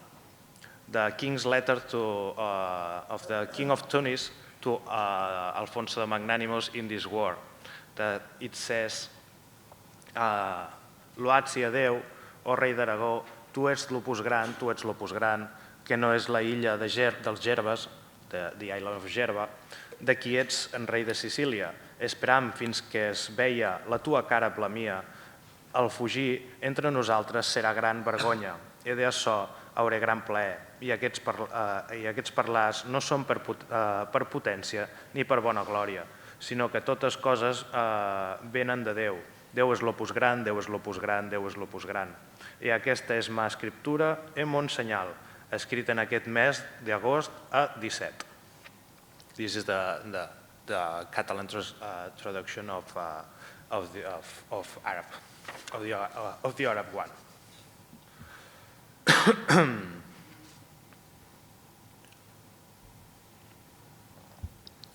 king's letter of the king of Tunis to Alfonso the Magnanimous in this war. That it says, Loat sia Déu, o rei d'Aragó, tu ets l'opus gran, que no és la illa dels Gerbes, the island of Gerba, de qui ets en rei de Sicília, esperam fins que es veia la tua cara amb la mia, el fugir entre nosaltres serà gran vergonya, i d'això hauré gran plaer, i aquests parlars no són per potència ni per bona glòria, sinó que totes coses venen de Déu. Déu és l'opus gran, Déu és l'opus gran, Déu és l'opus gran. I aquesta és ma escriptura en mon senyal, escrit en aquest mes d'agost a 17. This is the Catalan traduction of Arab, of the Arab one.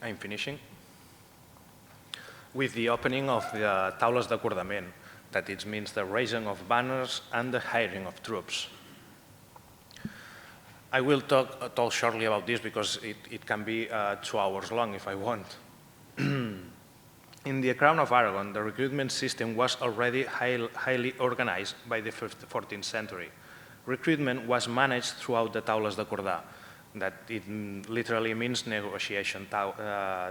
I'm finishing with the opening of the taules d'acordament, that it means the raising of banners and the hiring of troops. I will talk shortly about this because it can be 2 hours long if I want. In the Crown of Aragon, the recruitment system was already highly organized by the 14th century. Recruitment was managed throughout the taules d'acordar, that it literally means negotiation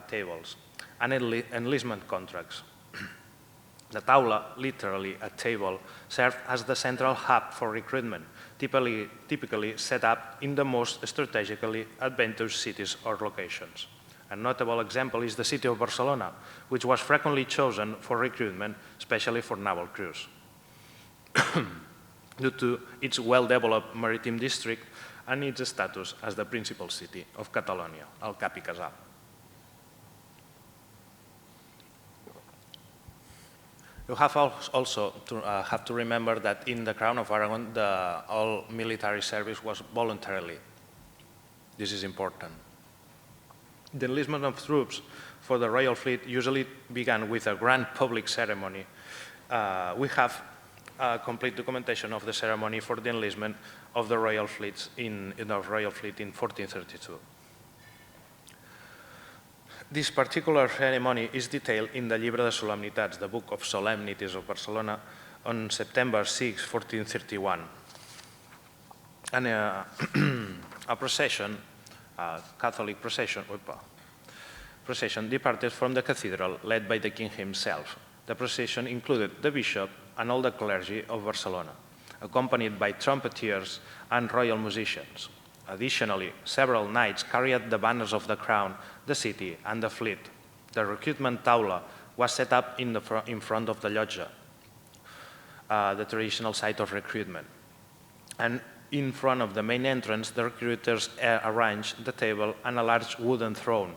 tables, and enlistment contracts. The taula, literally a table, served as the central hub for recruitment, typically set up in the most strategically advantageous cities or locations. A notable example is the city of Barcelona, which was frequently chosen for recruitment, especially for naval crews. Due to its well-developed maritime district and its status as the principal city of Catalonia, el cap i casal. You have also to remember that in the Crown of Aragon, all military service was voluntarily. This is important. The enlistment of troops for the Royal Fleet usually began with a grand public ceremony. We have a complete documentation of the ceremony for the enlistment of the Royal Fleet in 1432. This particular ceremony is detailed in the Llibre de Solemnitats, the Book of Solemnities of Barcelona, on September 6, 1431. And a procession, a Catholic procession, departed from the cathedral, led by the king himself. The procession included the bishop and all the clergy of Barcelona, accompanied by trumpeters and royal musicians. Additionally, several knights carried the banners of the crown, the city, and the fleet. The recruitment taula was set up in front of the loggia, the traditional site of recruitment. And In front of the main entrance, the recruiters arranged the table and a large wooden throne.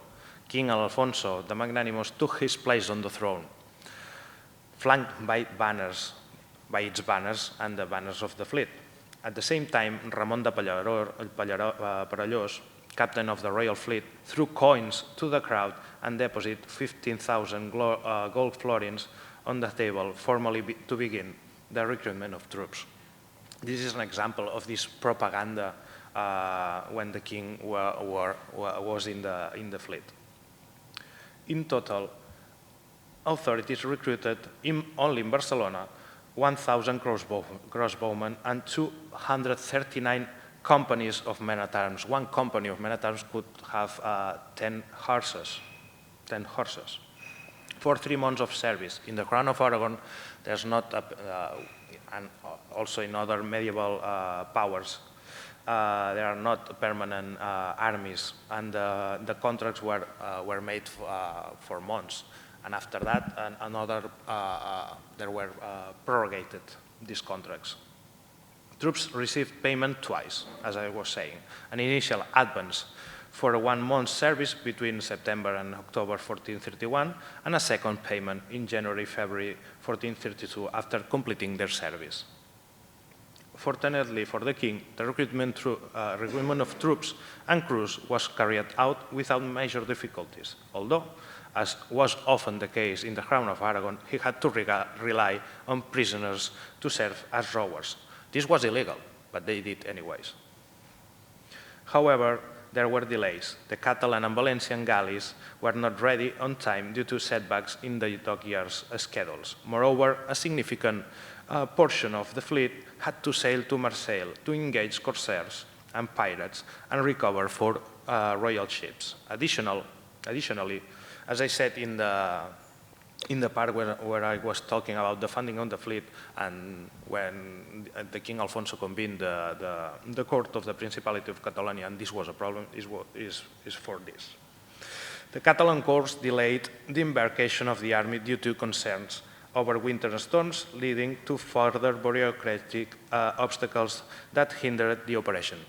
King Alfonso the Magnanimous took his place on the throne, flanked by its banners and the banners of the fleet. At the same time, Ramon de Perellós, captain of the royal fleet, threw coins to the crowd and deposited 15,000 gold florins on the table, formally to begin the recruitment of troops. This is an example of this propaganda when the king was in the fleet. In total, authorities recruited only in Barcelona 1,000 crossbowmen and 239 companies of men-at-arms. One company of men-at-arms could have 10 horses. For 3 months of service. In the Crown of Aragon, there's not, and also in other medieval powers, there are not permanent armies, and the contracts were made for months. And after that, there were prorogated, these contracts. Troops received payment twice, as I was saying, an initial advance for a 1 month service between September and October 1431, and a second payment in January, February 1432 after completing their service. Fortunately for the king, the recruitment of troops and crews was carried out without major difficulties, although, as was often the case in the Crown of Aragon, he had to rely on prisoners to serve as rowers. This was illegal, but they did anyways. However, there were delays. The Catalan and Valencian galleys were not ready on time due to setbacks in the dockyards' schedules. Moreover, a significant portion of the fleet had to sail to Marseille to engage corsairs and pirates and recover 4 royal ships. Additionally, as I said in the part where I was talking about the funding of the fleet, and when the King Alfonso convened the court of the Principality of Catalonia, and this was a problem, is for this. The Catalan courts delayed the embarkation of the army due to concerns over winter storms, leading to further bureaucratic obstacles that hindered the operation.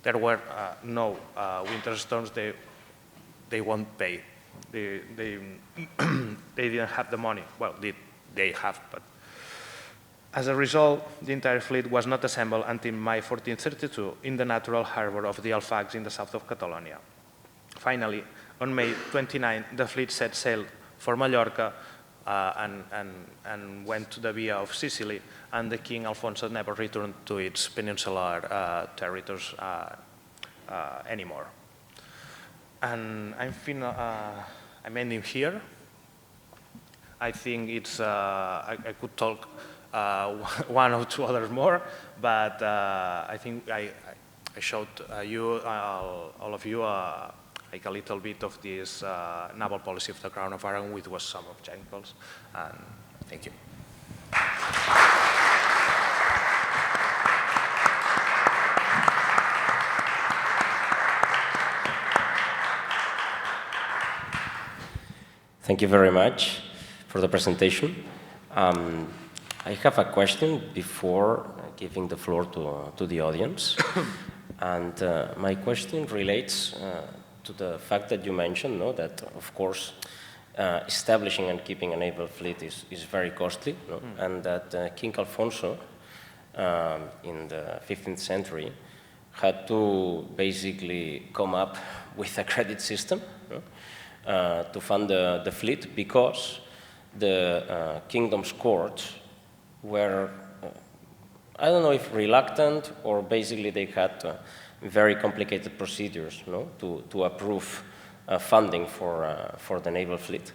There were no winter storms, they won't pay. They didn't have the money. Well, they have, but as a result, the entire fleet was not assembled until May 1432 in the natural harbor of the Alfacs in the south of Catalonia. Finally, on May 29, the fleet set sail for Mallorca and went to the Via of Sicily, and the King Alfonso never returned to its peninsular territories anymore. And I'm ending here. I think it's, I could talk 1 or 2 others more, but I think I showed you, all of you, like a little bit of this naval policy of the Crown of Aragon, which was some examples, and thank you. Thank you very much for the presentation. I have a question before giving the floor to the audience. And my question relates to the fact that you mentioned, no, that, of course, establishing and keeping a naval fleet is very costly, no? And that King Alfonso, in the 15th century, had to basically come up with a credit system, no? To fund the fleet, because the kingdom's courts were, I don't know if reluctant, or basically they had very complicated procedures, no, to approve funding for the naval fleet.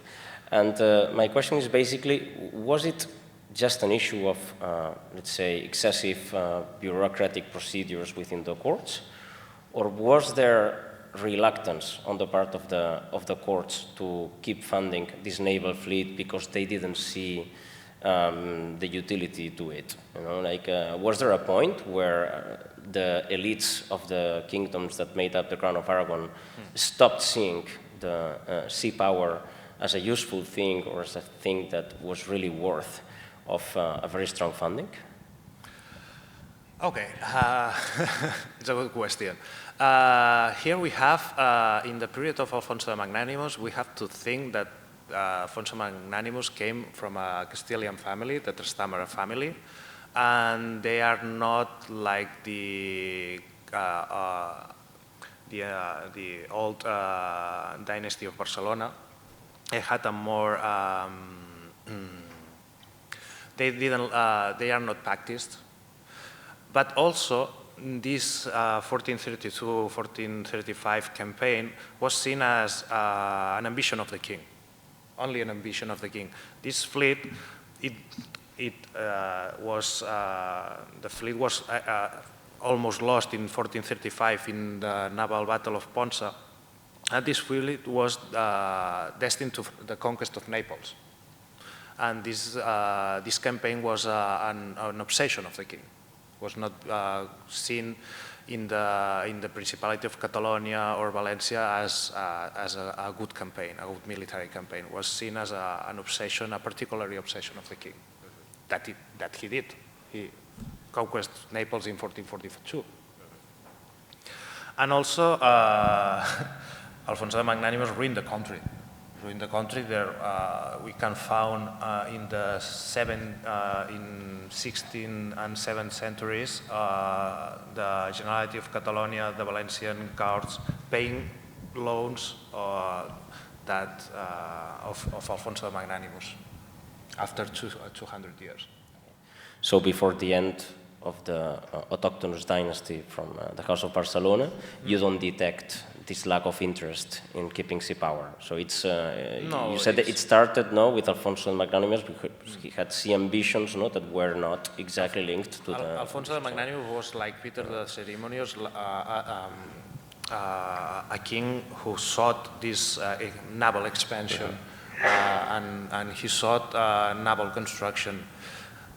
And my question is basically, was it just an issue of, let's say, excessive bureaucratic procedures within the courts, or was there reluctance on the part of the courts to keep funding this naval fleet because they didn't see the utility to it? You know, like, was there a point where the elites of the kingdoms that made up the Crown of Aragon stopped seeing the sea power as a useful thing, or as a thing that was really worth of a very strong funding? Okay, it's a good question. Here we have, in the period of Alfonso the Magnanimous, we have to think that Alfonso Magnanimous came from a Castilian family, the Trastámara family, and they are not like the old dynasty of Barcelona. They had a more, they are not practiced. But also, this 1432-1435 campaign was seen as an ambition of the king, only an ambition of the king. This fleet, the fleet was almost lost in 1435 in the naval battle of Ponza, and this fleet was destined to the conquest of Naples. And this campaign was an obsession of the king. Was not seen in the Principality of Catalonia or Valencia as a good campaign, a good military campaign. It was seen as an obsession, a particular obsession of the king, that he did. He conquered Naples in 1442. And also, Alfonso the Magnanimous ruined the country. There we can found in the 16th and 7th centuries the Generality of Catalonia, the Valencian courts paying loans of Alfonso the Magnanimous after 200 years. So before the end of the autochthonous dynasty from the House of Barcelona, you don't detect this lack of interest in keeping sea power. So it's, no, you said that it started with Alfonso the Magnanimous because he had sea ambitions that were not exactly linked to the... Alfonso the Magnanimous was like Peter the Ceremonious, a king who sought this naval expansion and he sought naval construction.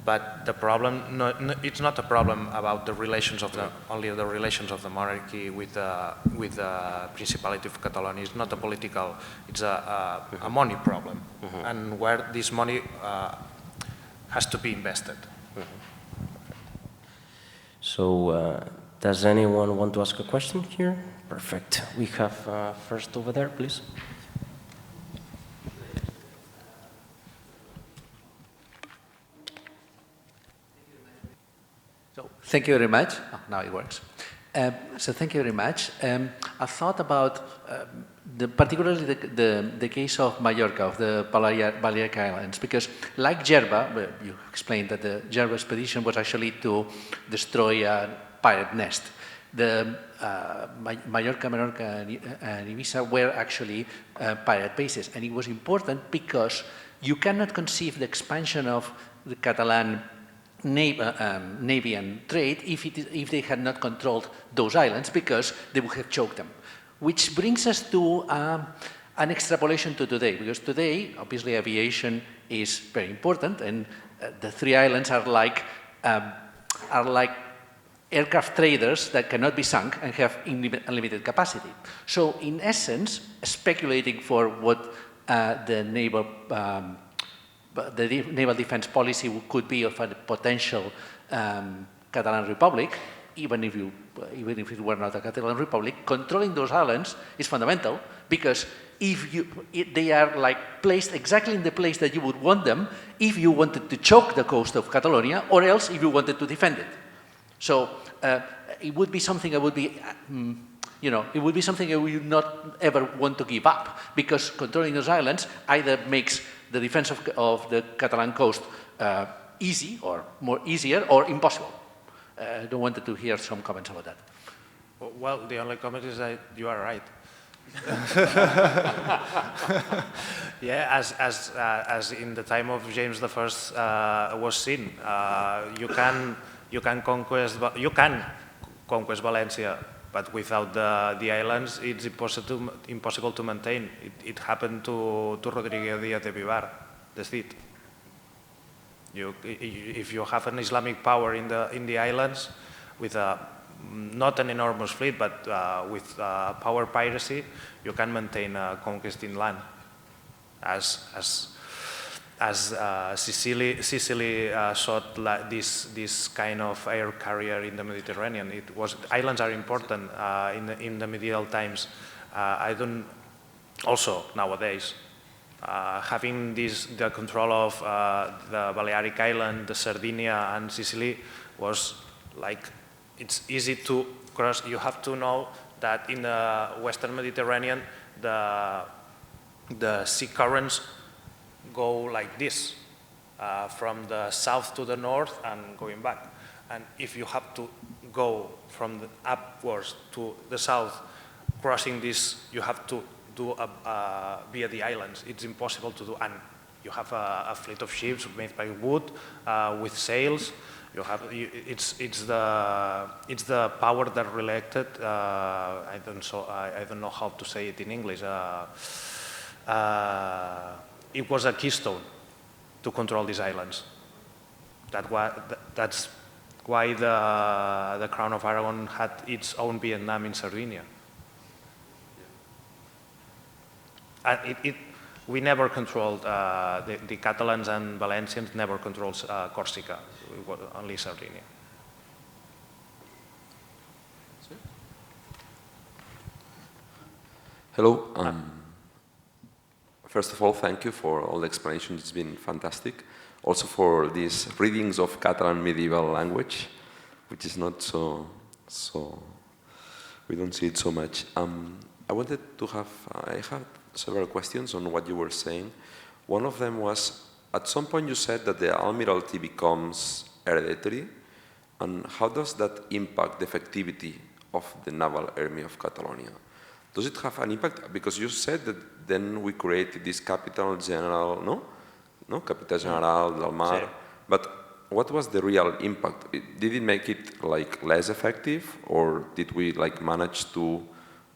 But the problem, it's not a problem about the relations of only the relations of the monarchy with the Principality of Catalonia. It's not a political, it's a money problem, and where this money has to be invested. So, does anyone want to ask a question here? Perfect. We have first over there, please. Thank you very much. Oh, now it works. So thank you very much. I thought about particularly the case of Mallorca, of the Balearic Islands, because like Gerba, you explained that the Gerba expedition was actually to destroy a pirate nest. The Mallorca, and Ibiza were actually pirate bases, and it was important because you cannot conceive the expansion of the Catalan navy and trade if they had not controlled those islands, because they would have choked them. Which brings us to an extrapolation to today, because today, obviously, aviation is very important, and the three islands are like aircraft traders that cannot be sunk and have unlimited capacity. So, in essence, speculating for what the naval defense policy could be of a potential Catalan Republic, even if it were not a Catalan Republic, controlling those islands is fundamental, because if they are like placed exactly in the place that you would want them if you wanted to choke the coast of Catalonia, or else if you wanted to defend it. So it would be something that would be, it would be something that we would not ever want to give up, because controlling those islands either makes the defense of the Catalan coast easy, or more easier, or impossible. I don't want to hear some comments about that. Well, the only comment is that you are right. Yeah, as in the time of James I was seen, you can conquest Valencia, but without the islands, it's impossible to maintain. It happened to Rodrigo Díaz de Vivar, the Cid. If you have an Islamic power in the islands, with not an enormous fleet, but with power piracy, you can maintain conquest in land. As as Sicily sought this kind of air carrier in the Mediterranean. Islands are important in the medieval times. Also nowadays, having the control of the Balearic Island, the Sardinia and Sicily was like, it's easy to cross. You have to know that in the Western Mediterranean, the sea currents go like this, from the south to the north and going back. And if you have to go from the upwards to the south, crossing this, you have to do via the islands. It's impossible to do, and you have a fleet of ships made by wood with sails. You have it's the power that reelected. I don't know how to say it in English. It was a keystone to control these islands. That's why the Crown of Aragon had its own Vietnam in Sardinia. And we never controlled, the Catalans and Valencians never controlled Corsica, only Sardinia. Hello. First of all, thank you for all the explanations. It's been fantastic. Also for these readings of Catalan medieval language, which is not so we don't see it so much. I had several questions on what you were saying. One of them was, at some point you said that the admiralty becomes hereditary, and how does that impact the effectivity of the naval army of Catalonia? Does it have an impact? Because you said that then we created this capital general, no? Capital General del Mar. Sí. But what was the real impact? Did it make it like less effective, or did we like manage to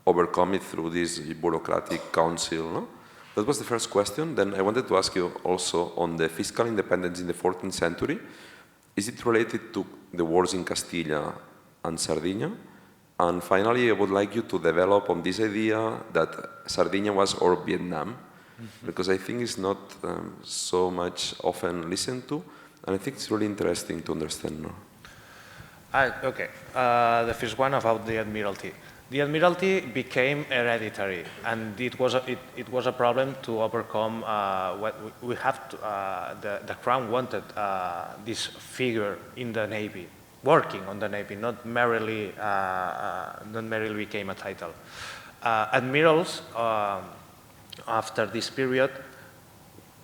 overcome it through this bureaucratic council? No? That was the first question. Then I wanted to ask you also on the fiscal independence in the 14th century. Is it related to the wars in Castilla and Sardinia? And finally, I would like you to develop on this idea that Sardinia was our Vietnam, because I think it's not so much often listened to, and I think it's really interesting to understand. No? Okay, the first one about the admiralty. The admiralty became hereditary, and it was a problem to overcome. What we have to, the Crown wanted this figure in the Navy, working on the Navy, not merely became a title. Admirals, after this period,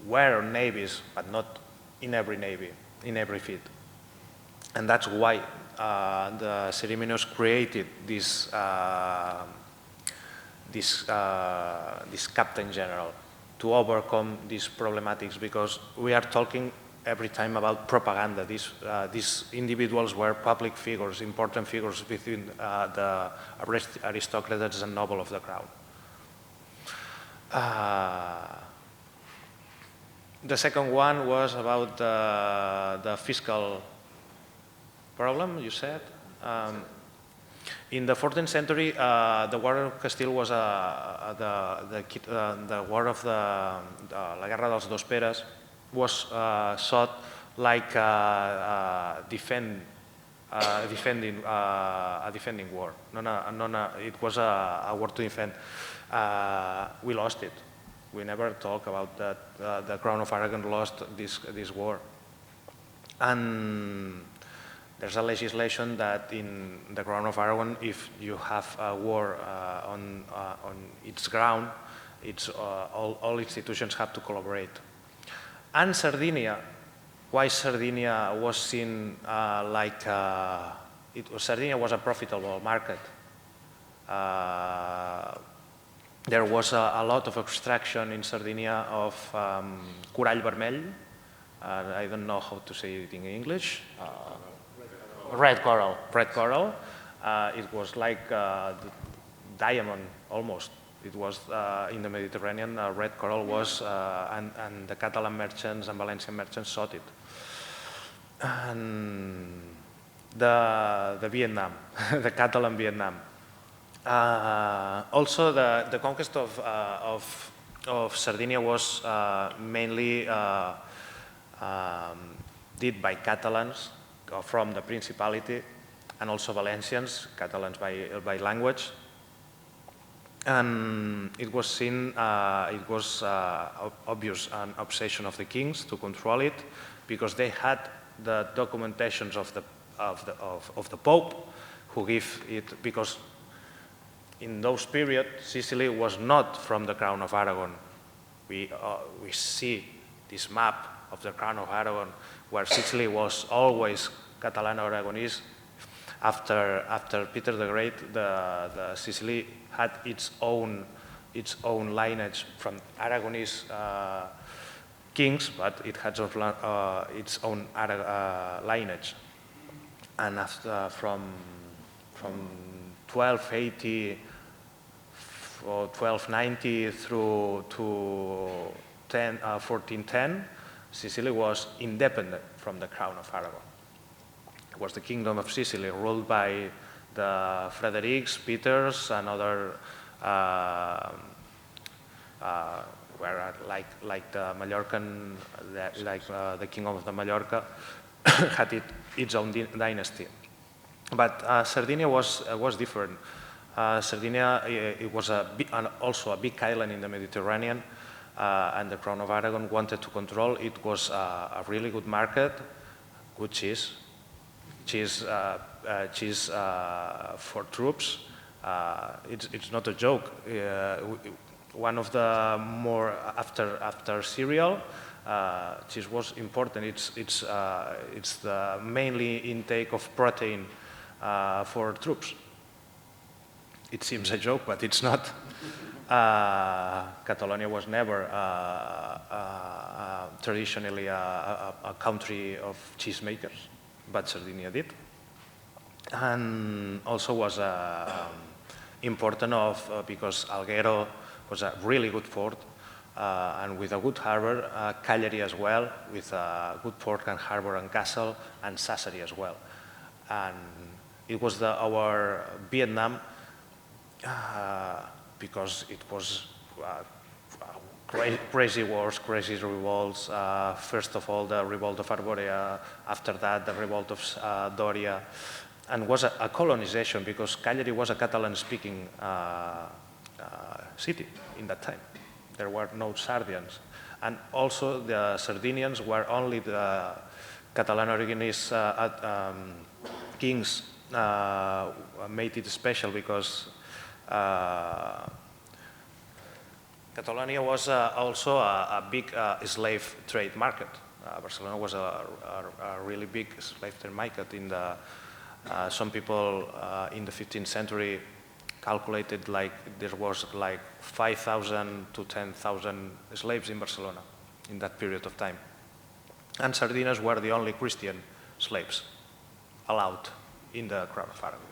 were navies, but not in every navy, in every fleet. And that's why the Ceremonios created this Captain General to overcome these problematics, because we are talking every time about propaganda. These individuals were public figures, important figures within the aristocrats and noble of the crown. The second one was about the fiscal problem, you said. In the 14th century, the War of Castile was the war of la Guerra dels Dos Peres was sought like a defending war. It was a war to defend. We lost it. We never talk about that. The Crown of Aragon lost this war. And there's a legislation that in the Crown of Aragon, if you have a war on its ground, all institutions have to collaborate. And Sardinia, why Sardinia was seen like Sardinia was a profitable market. There was a lot of extraction in Sardinia of corall vermell. I don't know how to say it in English. Red coral. Red coral. It was like diamond almost. It was in the Mediterranean. Red coral was, and the Catalan merchants and Valencian merchants sought it. And the Vietnam, the Catalan Vietnam. Also, the conquest of of Sardinia was mainly did by Catalans from the Principality, and also Valencians, Catalans by language. And it was seen, it was obvious an obsession of the kings to control it, because they had the documentations of the Pope, who give it, because in those periods, Sicily was not from the Crown of Aragon. We see this map of the Crown of Aragon, where Sicily was always catalano-aragonese. After Peter the Great, the Sicily had its own lineage from Aragonese kings, but it had its own lineage. And after from 1280 or 1290 through to 1410, Sicily was independent from the Crown of Aragon. It was the Kingdom of Sicily, ruled by the Frederics, Peters, and other, where like the Mallorcan, the King of the Mallorca, had its own dynasty. But Sardinia was different. Sardinia, it was also a big island in the Mediterranean, and the Crown of Aragon wanted to control. It was a really good market, good cheese for troops. It's not a joke. One of the more after cereal, cheese was important. It's the mainly intake of protein for troops. It seems a joke, but it's not. Catalonia was never traditionally a country of cheesemakers, but Sardinia did. And also was important because Alghero was a really good port, and with a good harbor, Cagliari as well, with a good port and harbor and castle, and Sassari as well. And it was our Vietnam, because it was crazy wars, crazy revolts. First of all, the revolt of Arborea, after that, the revolt of Doria, and was a colonization, because Cagliari was a Catalan-speaking city in that time. There were no Sardians. And also the Sardinians were only the Catalan-Aragonese kings made it special, because Catalonia was also a big slave trade market. Barcelona was a really big slave trade market. Some people in the 15th century calculated there was 5,000 to 10,000 slaves in Barcelona in that period of time. And Sardinians were the only Christian slaves allowed in the Crown of Aragon.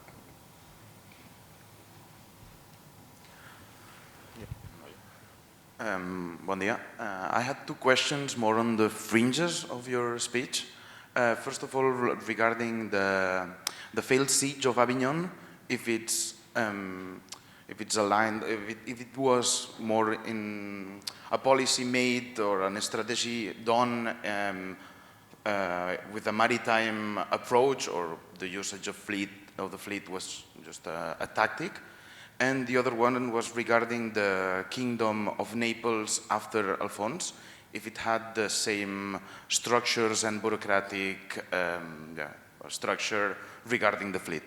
Bon dia. I had two questions more on the fringes of your speech. First of all, regarding the failed siege of Avignon, if it's aligned, if it was more in a policy made or a strategy done with a maritime approach, or the usage of the fleet was just a tactic. And the other one was regarding the Kingdom of Naples after Alphonse, if it had the same structures and bureaucratic structure regarding the fleet.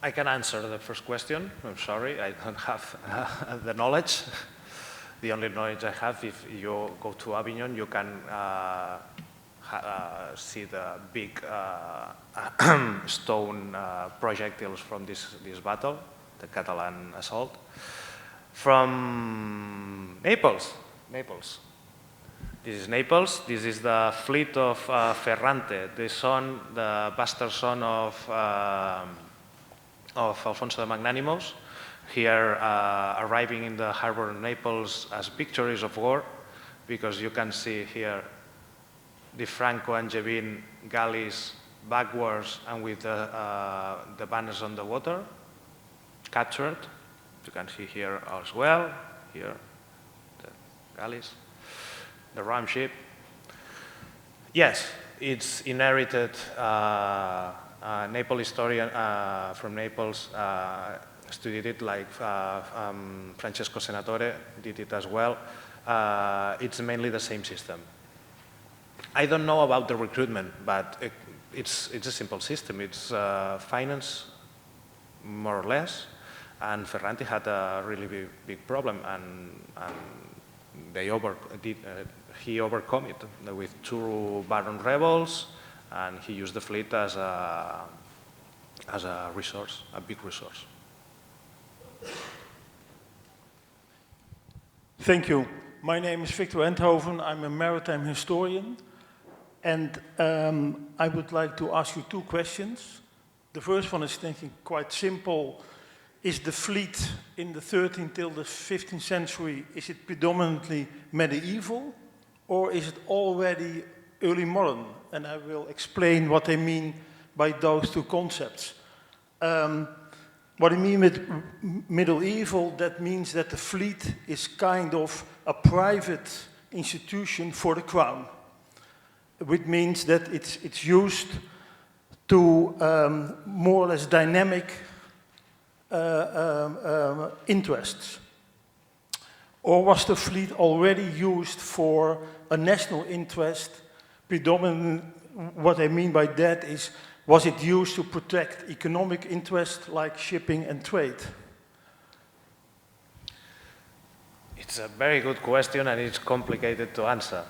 I can answer the first question. I'm sorry, I don't have the knowledge. The only knowledge I have, if you go to Avignon, you can see the big stone projectiles from this battle, the Catalan assault. From Naples. This is Naples. This is the fleet of Ferrante, the bastard son of Alfonso the Magnanimous, here arriving in the harbor of Naples as victories of war, because you can see here the Franco-Angevin galleys backwards and with the banners on the water, captured. You can see here as well, here galleys. The ram ship. Yes, it's inherited. Naples historian from Naples studied it, like Francesco Senatore did it as well. It's mainly the same system. I don't know about the recruitment, but it's a simple system. It's finance, more or less, and Ferranti had a really big problem, and he overcome it with 2 Baron rebels, and he used the fleet as a resource, a big resource. Thank you. My name is Victor Enthoven. I'm a maritime historian, and I would like to ask you 2 questions. The first one is thinking quite simple. Is the fleet in the 13th till the 15th century, is it predominantly medieval, or is it already early modern? And I will explain what I mean by those 2 concepts. What I mean with medieval, that means that the fleet is kind of a private institution for the crown, which means that it's used to more or less dynamic interests. Or was the fleet already used for a national interest? Predominant, what I mean by that is, was it used to protect economic interests like shipping and trade? It's a very good question, and it's complicated to answer.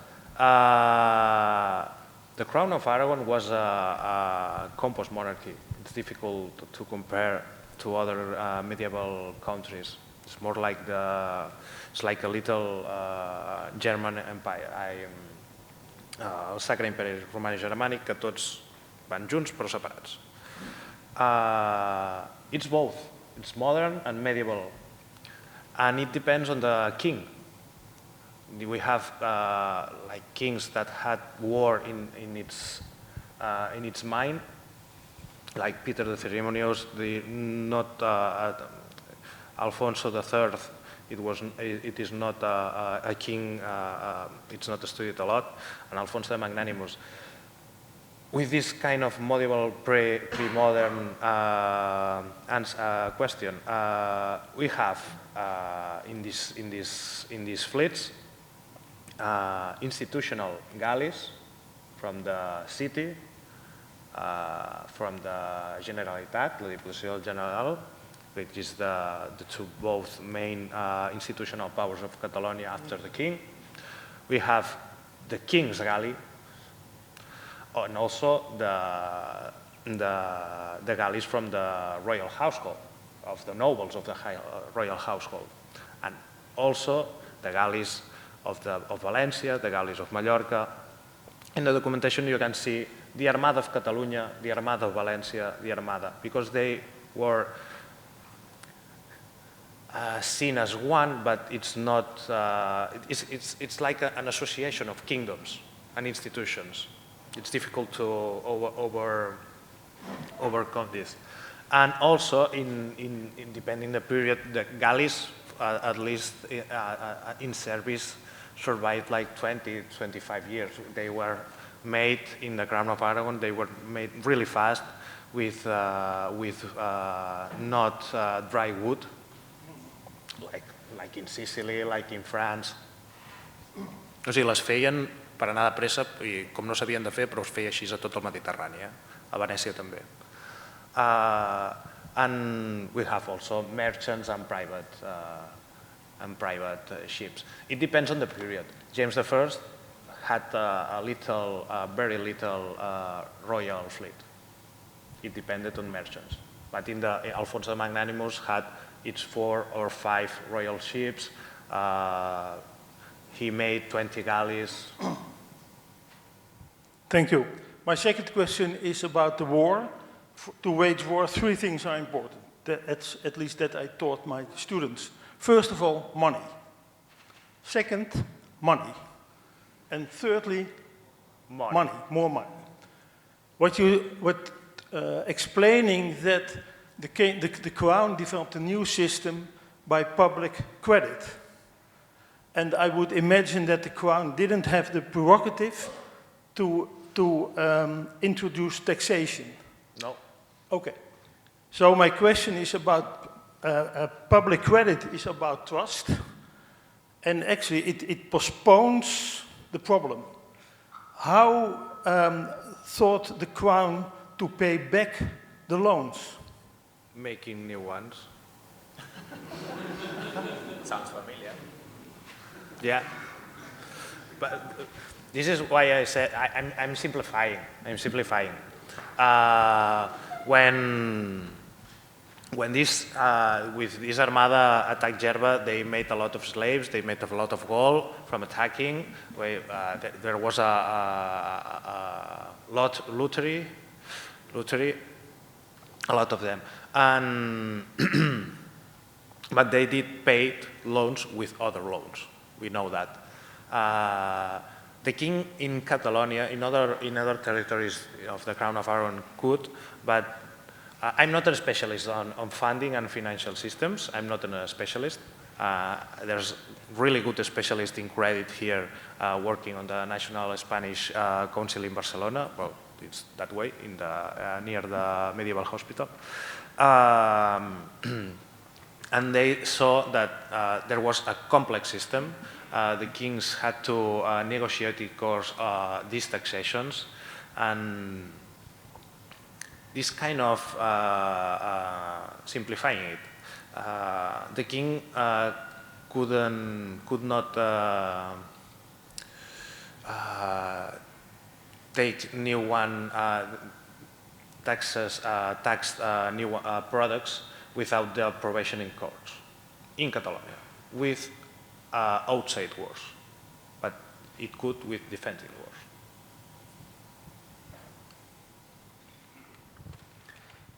The Crown of Aragon was a composed monarchy. It's difficult to compare to other medieval countries. It's more like it's like a little German empire. El Sacre Imperi Romànic Germànic, que tots van junts però separats. It's both. It's modern and medieval. And it depends on the king. We have like kings that had war in its mind, like Peter the Ceremonious, not Alfonso III. It is not a king. It's not studied a lot, and Alfonso the Magnanimous. With this kind of medieval pre-modern question, we have in these fleets institutional galleys from the city, from the Generalitat, la Diputació General, which is the 2 both main institutional powers of Catalonia after the king. We have the king's galley, and also the galleys from the royal household, of the nobles of the royal household, and also the galleys of Valencia, the galleys of Mallorca. In the documentation you can see the Armada of Catalunya, the Armada of Valencia, the Armada, because they were seen as one, but it's not. It's like an association of kingdoms and institutions. It's difficult to overcome this. And also, depending the period, the galleys, at least in service, survived like 20, 25 years. They were made in the Crown of Aragon. They were made really fast with not dry wood, like in Sicily, like in France. O sigui, les feien per anar de pressa, i com no s'havien de fer, però es feia així a tot el Mediterrani, a Venècia també. And we have also merchants and private ships. It depends on the period. James I had very little royal fleet. It depended on merchants. But in the Alfonso the Magnanimous had its 4 or 5 royal ships. He made 20 galleys. Thank you. My second question is about the war. To wage war, 3 things are important. That's at least that I taught my students. First of all, money. Second, money. And thirdly, money, more money. Explaining that the Crown developed a new system by public credit. And I would imagine that the Crown didn't have the prerogative to introduce taxation. No. Okay. So my question is about public credit is about trust, and actually it postpones the problem. How thought the Crown to pay back the loans? Making new ones. Sounds familiar. Yeah. But this is why I said I'm simplifying. I'm simplifying. When this with this armada attacked Gerba, they made a lot of slaves. They made a lot of gold from attacking. There was a lottery, a lot of them, and but they did pay loans with other loans. We know that. The king in Catalonia, in other territories of the Crown of Aragon could, but I'm not a specialist on funding and financial systems. I'm not a specialist. There's really good specialists in credit here working on the National Spanish Council in Barcelona. Well, it's that way, near the medieval hospital. And they saw that there was a complex system. The kings had to negotiate, of course, these taxations, and this kind of simplifying it. The king could not take new taxed new products without the approbation in courts in Catalonia, with outside wars, but it could with defensive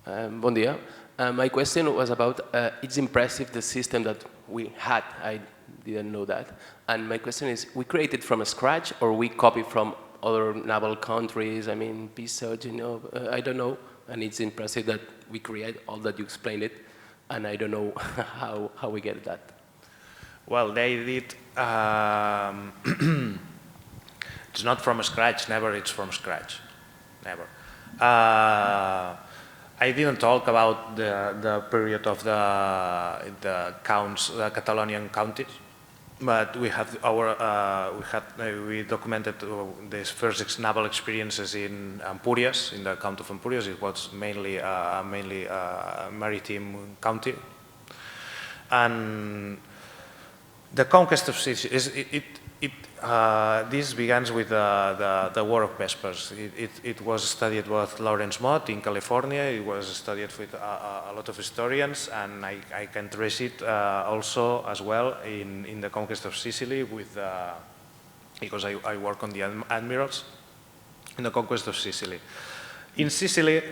wars. Bon dia. My question was about, it's impressive the system that we had. I didn't know that. And my question is, we created from scratch or we copy from other naval countries? I mean, Pisa, I don't know. And it's impressive that we create all that you explained it. And I don't know how we get that. Well, they did, it's not from scratch, never it's from scratch, never. I didn't talk about the period of the Catalonian counties, but we have we documented these first naval experiences in Empúries, in the Count of Empúries. It was mainly a maritime county, and the conquest of Sicily. This begins with the War of Vespers. It was studied with Lawrence Mott in California. It was studied with a lot of historians, and I can trace it also as well in the conquest of Sicily because I work on the admirals in the conquest of Sicily. In Sicily,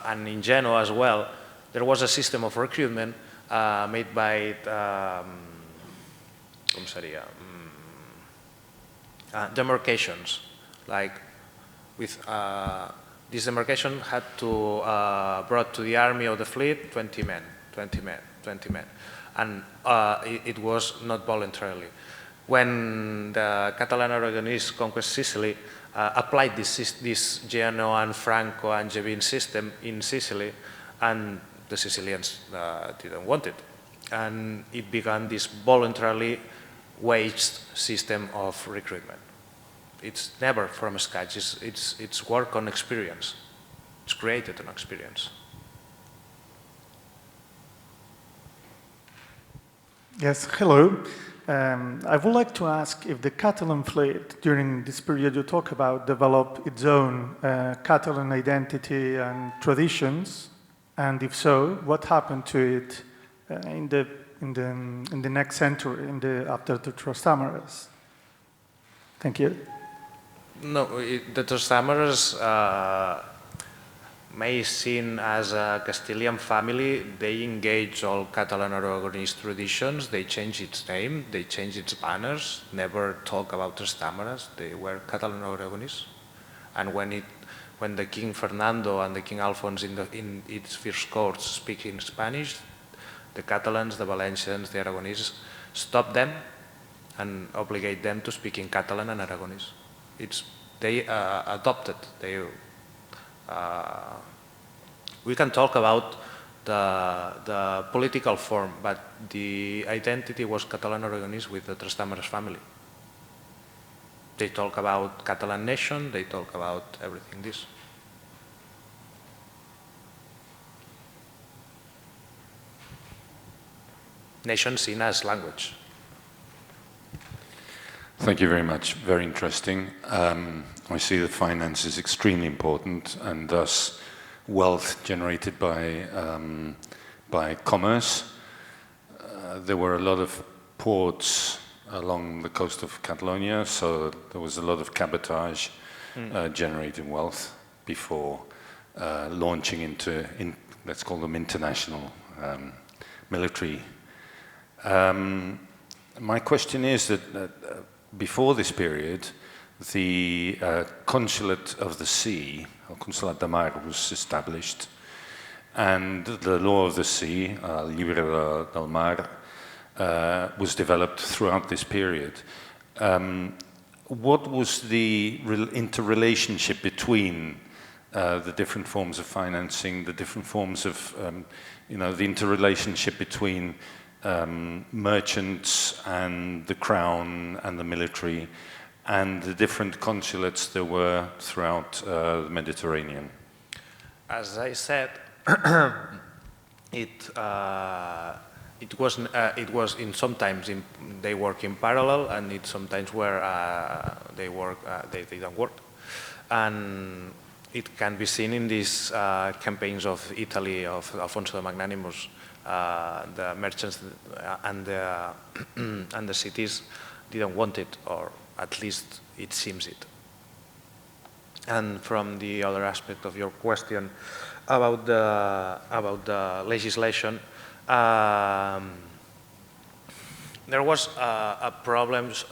and in Genoa as well, there was a system of recruitment made by demarcations. Like with this demarcation had to brought to the army or the fleet 20 men, and it was not voluntarily. When the Catalan-Aragonese conquest Sicily, applied this Genoan, Franco, and Angevin system in Sicily, and the Sicilians didn't want it, and it began this voluntarily waged system of recruitment. It's never from scratch. It's work on experience. It's created on experience. Yes, hello. I would like to ask if the Catalan fleet, during this period you talk about, developed its own Catalan identity and traditions, and if so, what happened to it in the next century, after the Trastámaras? Thank you. No, the Trastámaras may seen as a Castilian family. They engage all Catalan-Aragonese traditions. They changed its name. They changed its banners. Never talk about Trastámaras. They were Catalan-Aragonese. And when the King Fernando and the King Alphonse in its first courts speak in Spanish, the Catalans, the Valencians, the Aragonese, stop them and obligate them to speak in Catalan and Aragonese. They adopted. We can talk about the political form, but the identity was Catalan-Aragonese with the Trastámaras family. They talk about Catalan nation, they talk about everything this. Nation seen as language. Thank you very much. Very interesting. I see that finance is extremely important, and thus wealth generated by commerce. There were a lot of ports along the coast of Catalonia, so there was a lot of cabotage generating wealth before launching into, let's call them international military. My question is that before this period, the Consulate of the Sea, or Consulat de Mar, was established, and the law of the sea, Llibre del Mar, was developed throughout this period. What was the interrelationship between the different forms of financing, the different forms of, the interrelationship between merchants and the crown and the military, and the different consulates there were throughout the Mediterranean? As I said, it was in sometimes they work in parallel, and it sometimes where they don't work, and it can be seen in these campaigns of Italy of Alfonso the Magnanimous. The merchants and the cities didn't want it, or at least it seems it. And from the other aspect of your question about the legislation, there was problems,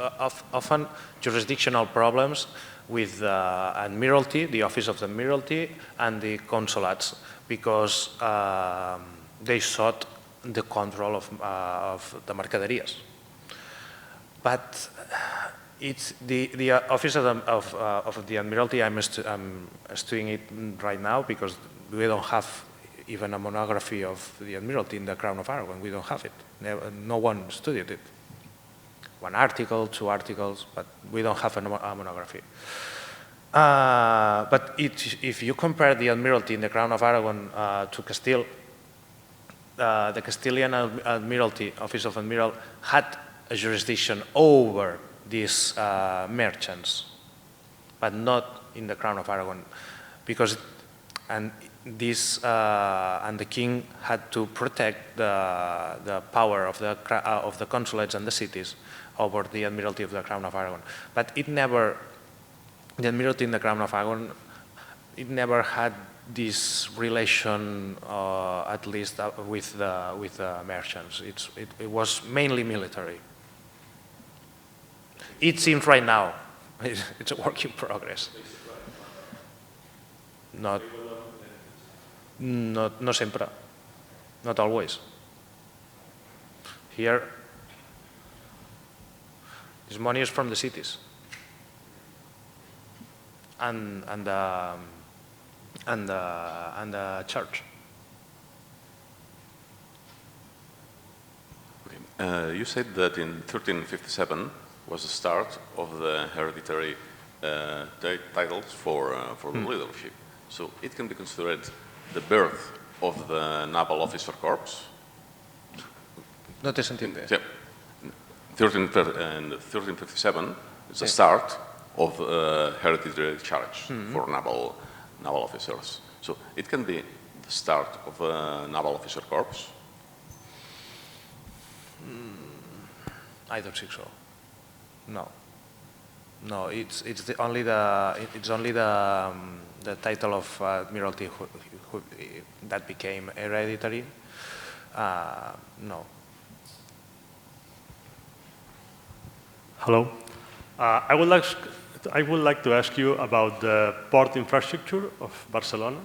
often jurisdictional problems with the admiralty, the office of the admiralty, and the consulates, because they sought the control of the mercaderías. But it's the office of the admiralty. I'm studying it right now because we don't have even a monography of the admiralty in the Crown of Aragon. We don't have it. No one studied it. One article, 2 articles, but we don't have a monography. But if you compare the admiralty in the Crown of Aragon to Castile, the Castilian Admiralty, Office of Admiral, had a jurisdiction over these merchants, but not in the Crown of Aragon, because the king had to protect the power of the consulates and the cities over the Admiralty of the Crown of Aragon. But the Admiralty in the Crown of Aragon, it never had this relation, at least with the merchants. It was mainly military. It seems right now it's a work in progress. Not sempre, not always. Here, this money is from the cities and the church. Okay. You said that in 1357 was the start of the hereditary titles for the leadership. So it can be considered the birth of the Naval Officer Corps. No te entiende. Yeah. 1357 is the start of hereditary charge for naval officers. So it can be the start of a Naval Officer Corps. I don't think so. No. It's only the title of admiralty who that became hereditary. No. Hello. I would like to ask you about the port infrastructure of Barcelona.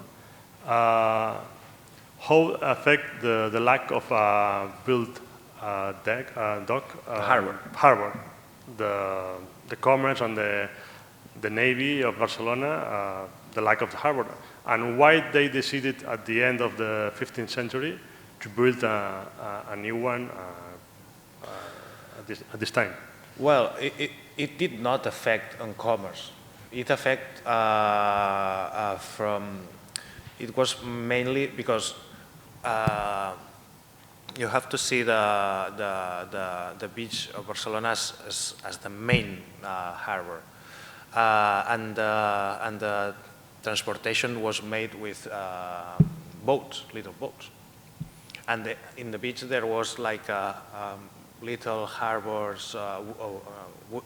how affect the lack of a built dock, harbor, the commerce and the Navy of Barcelona, the lack of the harbor, and why they decided at the end of the 15th century to build a new one at this time? Well, it did not affect on commerce. It it was mainly because you have to see the beach of Barcelona as the main harbor, and the transportation was made with boats, little boats, and in the beach there was like little harbors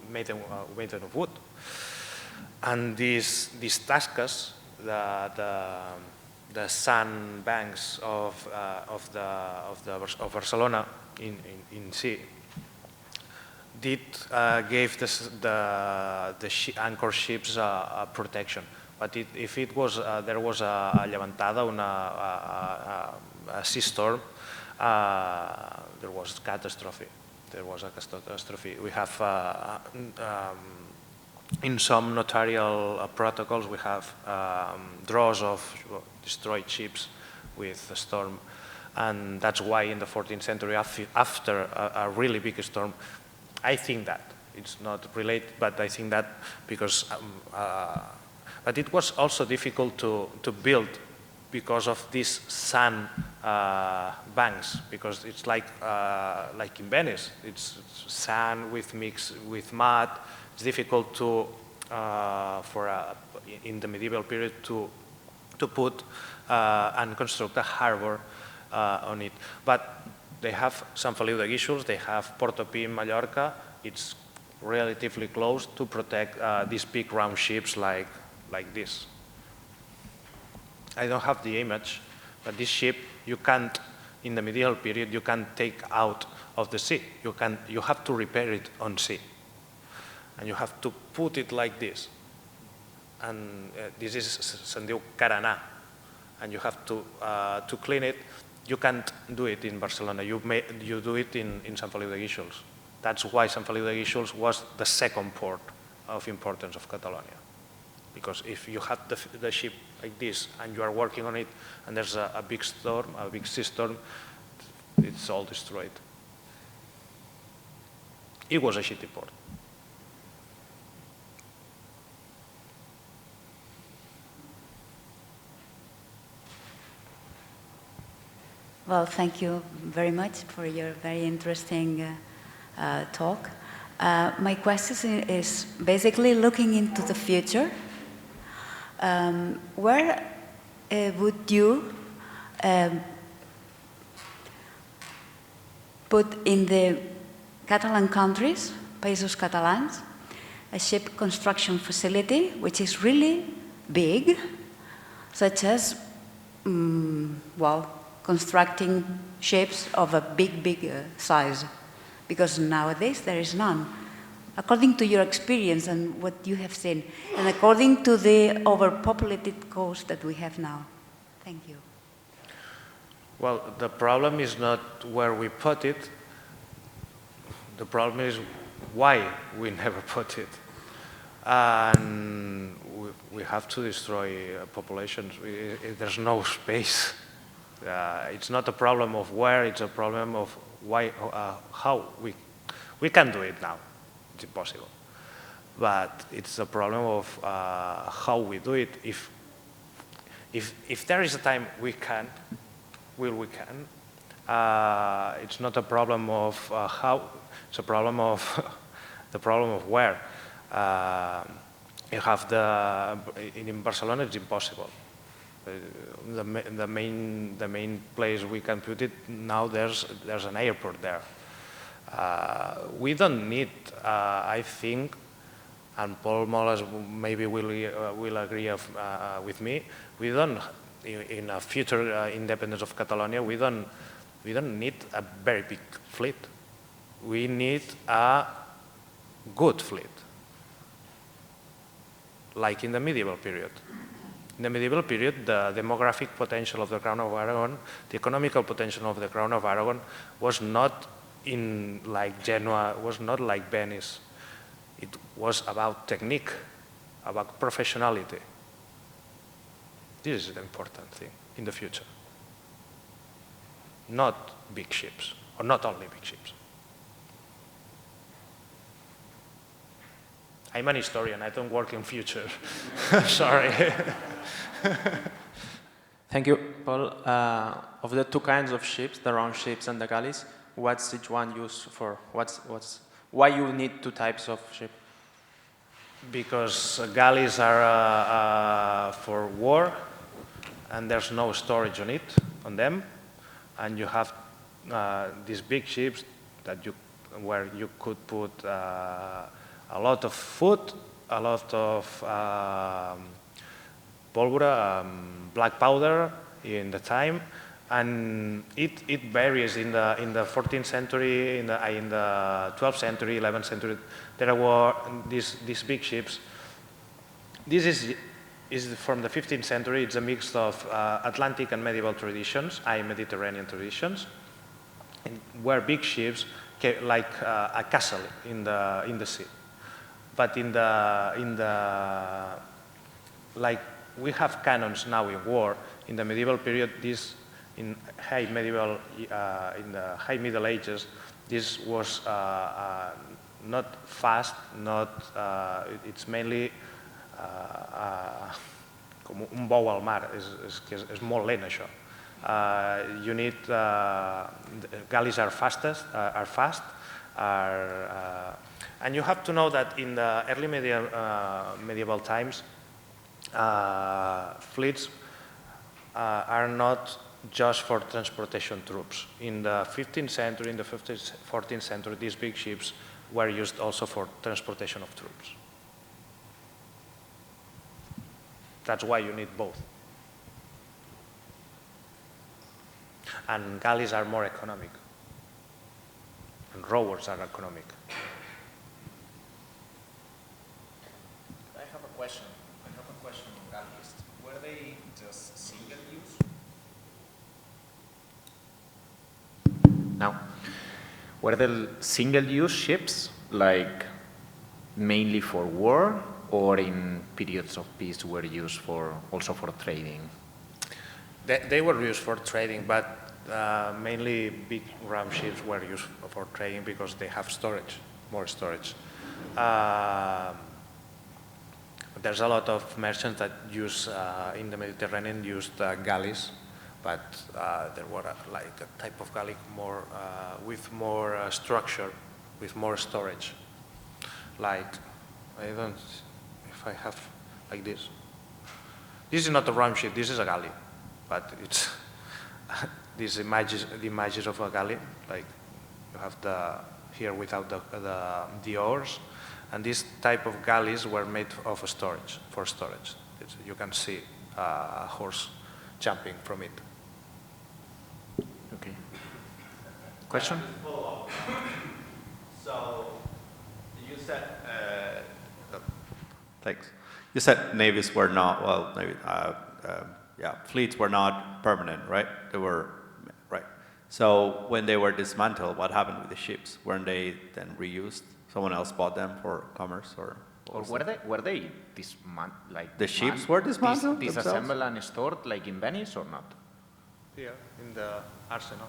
made of wood, and these tascas, the sandbanks of Barcelona in sea did gave the anchor ships protection. But if it was there was a levantada, a sea storm, there was catastrophe. There was a catastrophe. We have in some notarial protocols we have draws of destroyed ships with a storm, and that's why in the 14th century, after a really big storm, I think that it's not related, but I think that because but it was also difficult to build because of these sand banks, because it's like in Venice, it's sand mixed with mud. It's difficult to in the medieval period to put and construct a harbor on it. But they have Sant Feliu de Guíxols, they have Portopí in Mallorca. It's relatively close to protect these big round ships like this. I don't have the image, but this ship you can't, in the medieval period, you can't take out of the sea. You have to repair it on sea. And you have to put it like this. And this is se'n diu carenar. And you have to clean it. You can't do it in Barcelona. You do it in Sant Feliu de Guíxols. That's why Sant Feliu de Guíxols was the second port of importance of Catalonia. Because if you have the ship like this and you are working on it and there's a big storm, a big sea storm, it's all destroyed. It was a shitty port. Well, thank you very much for your very interesting talk. My question is basically looking into the future. Where would you put in the Catalan countries, Països Catalans, a ship construction facility which is really big, such as, well, constructing ships of a big size, because nowadays there is none. According to your experience and what you have seen, and according to the overpopulated coast that we have now. Thank you. Well, the problem is not where we put it. The problem is why we never put it. And we have to destroy populations. There's no space. It's not a problem of where, it's a problem of why, how. We can do it now. It's impossible. But it's a problem of how we do it. If there is a time we can, we can. It's not a problem of how, it's a problem of the problem of where. You have in Barcelona it's impossible. The main place we can put it now, there's an airport there. We don't need, I think, and Paul Molins maybe will agree with me. We don't, in a future independence of Catalonia, we don't need a very big fleet. We need a good fleet, like in the medieval period. In the medieval period, the demographic potential of the Crown of Aragon, the economical potential of the Crown of Aragon was not in like Genoa, was not like Venice. It was about technique, about professionality. This is the important thing in the future. Not big ships, or not only big ships. I'm an historian, I don't work in future. Sorry. Thank you, Paul. Of the two kinds of ships, the round ships and the galleys, what's each one used for? Why you need two types of ship? Because galleys are for war, and there's no storage on them, and you have these big ships where you could put a lot of food, a lot of pólvora, black powder in the time, and it varies in the 14th century, in the 12th century, 11th century. There were these big ships. This is from the 15th century. It's a mix of Atlantic and medieval traditions, Mediterranean traditions, where big ships like a castle in the sea. But like we have cannons now in war. In the medieval period, in the high Middle Ages, this was not fast, it's mainly com un bou al mar, és molt lent això. You need, galleys are fast, and you have to know that in the early medieval times, fleets are not just for transportation troops. In the 15th century, in the 14th century, these big ships were used also for transportation of troops. That's why you need both. And galleys are more economic, and rowers are economic. I have a question on galleys. Were they just single use? Now, were they single-use ships, like mainly for war, or in periods of peace were used also for trading? They were used for trading, but mainly big ram ships were used for trading because they have storage, more storage. There's a lot of merchants that use, in the Mediterranean, used galleys, but there were like a type of galley with more structure, with more storage. Like, I don't, if I have like this. This is not a ram ship, this is a galley, but it's these images, the images of a galley, like you have here without the oars, and this type of galleys were made of storage, for storage. You can see a horse jumping from it. Okay. Question? So, you said, thanks. You said navies were not, well, fleets were not permanent, right? They were, right. So when they were dismantled, what happened with the ships? Weren't they then reused? Someone else bought them for commerce, or were they dismantled? Like the ships were dismantled disassembled and stored, like in Venice, or not? Yeah, in the arsenal.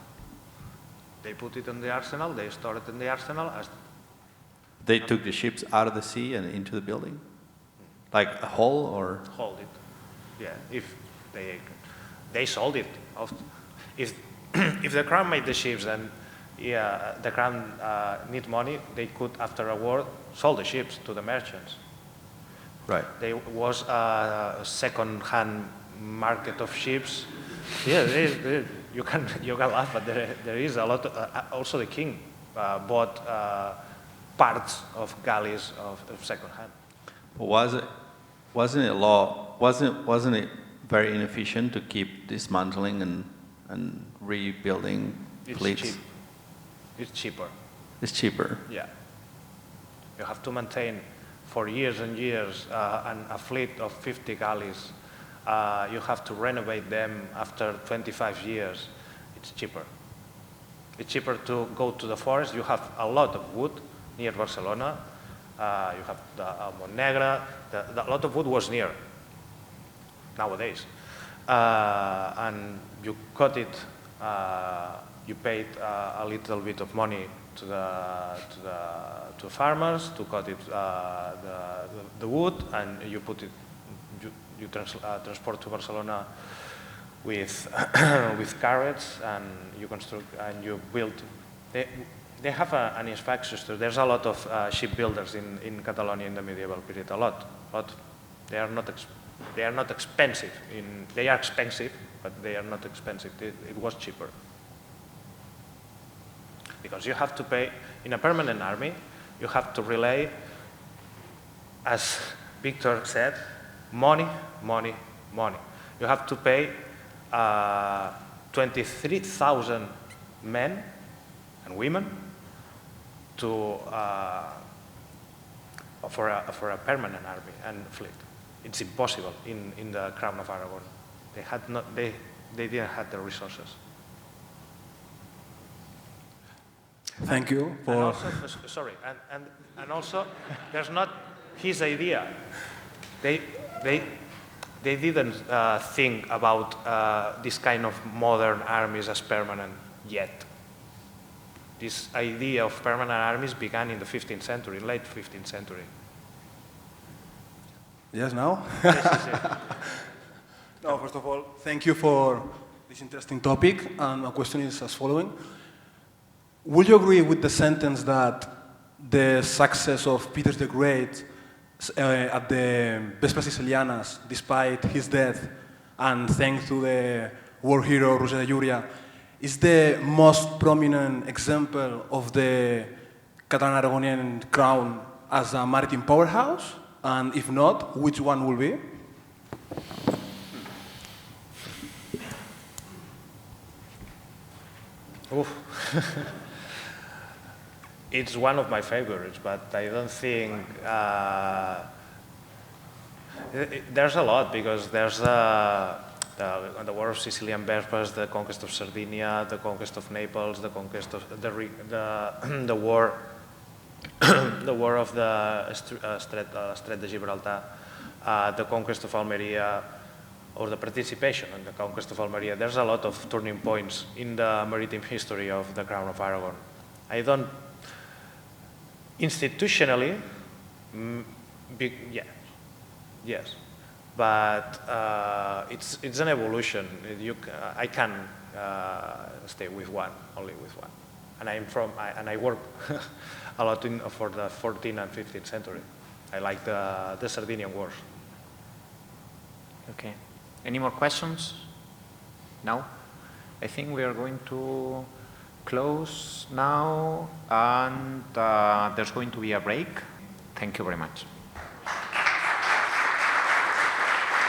They put it in the arsenal. They stored it in the arsenal. They took the ships out of the sea and into the building, like a hull, or hold it. Yeah, if they sold it. If the crown made the ships and the crown need money, they could, after a war, sell the ships to the merchants. Right. There was a second-hand market of ships. Yeah, you can laugh, but there is a lot. Also, the king bought parts of galleys of second-hand. Wasn't it very inefficient to keep dismantling and rebuilding fleets? Cheap. It's cheaper. It's cheaper. Yeah. You have to maintain for years and years a fleet of 50 galleys you have to renovate them after 25 years, it's cheaper. It's cheaper to go to the forest. You have a lot of wood near Barcelona. You have the Montnegre. A lot of wood was near nowadays. And you cut it, you paid a little bit of money to farmers to cut it, the wood, and you put it, you transport to Barcelona with with carrots, and you construct and you build. They have an infrastructure. There's a lot of shipbuilders in Catalonia in the medieval period. A lot. They are not expensive. They are expensive, but they are not expensive. It was cheaper. Because you have to pay, in a permanent army, you have to relay, as Victor said, money, money, money. You have to pay 23,000 men and women for a permanent army and fleet. It's impossible in the Crown of Aragon. They didn't have the resources. Thank you for... And also, sorry, and also, there's not his idea. They didn't think about this kind of modern armies as permanent yet. This idea of permanent armies began in the 15th century, late 15th century. Yes, now? Yes. No, first of all, thank you for this interesting topic, and my question is as following. Would you agree with the sentence that the success of Peter the Great at the Vespas Sicilianas, despite his death, and thanks to the war hero Roger de Llúria, is the most prominent example of the Catalan-Aragonian crown as a maritime powerhouse? And if not, which one will be? Oof. It's one of my favorites, but I don't think there's a lot, because there's the War of Sicilian Vespas, the conquest of Sardinia, the conquest of Naples, the conquest of the war of the Strait de Gibraltar, the conquest of Almeria, or the participation in the conquest of Almeria. There's a lot of turning points in the maritime history of the Crown of Aragon. I don't, institutionally, yes, but it's an evolution. I can stay with one, only with one, and I work a lot for the 14th and 15th century. I like the Sardinian Wars. Okay. Any more questions? No? I think we are going to close now, and there's going to be a break. Thank you very much.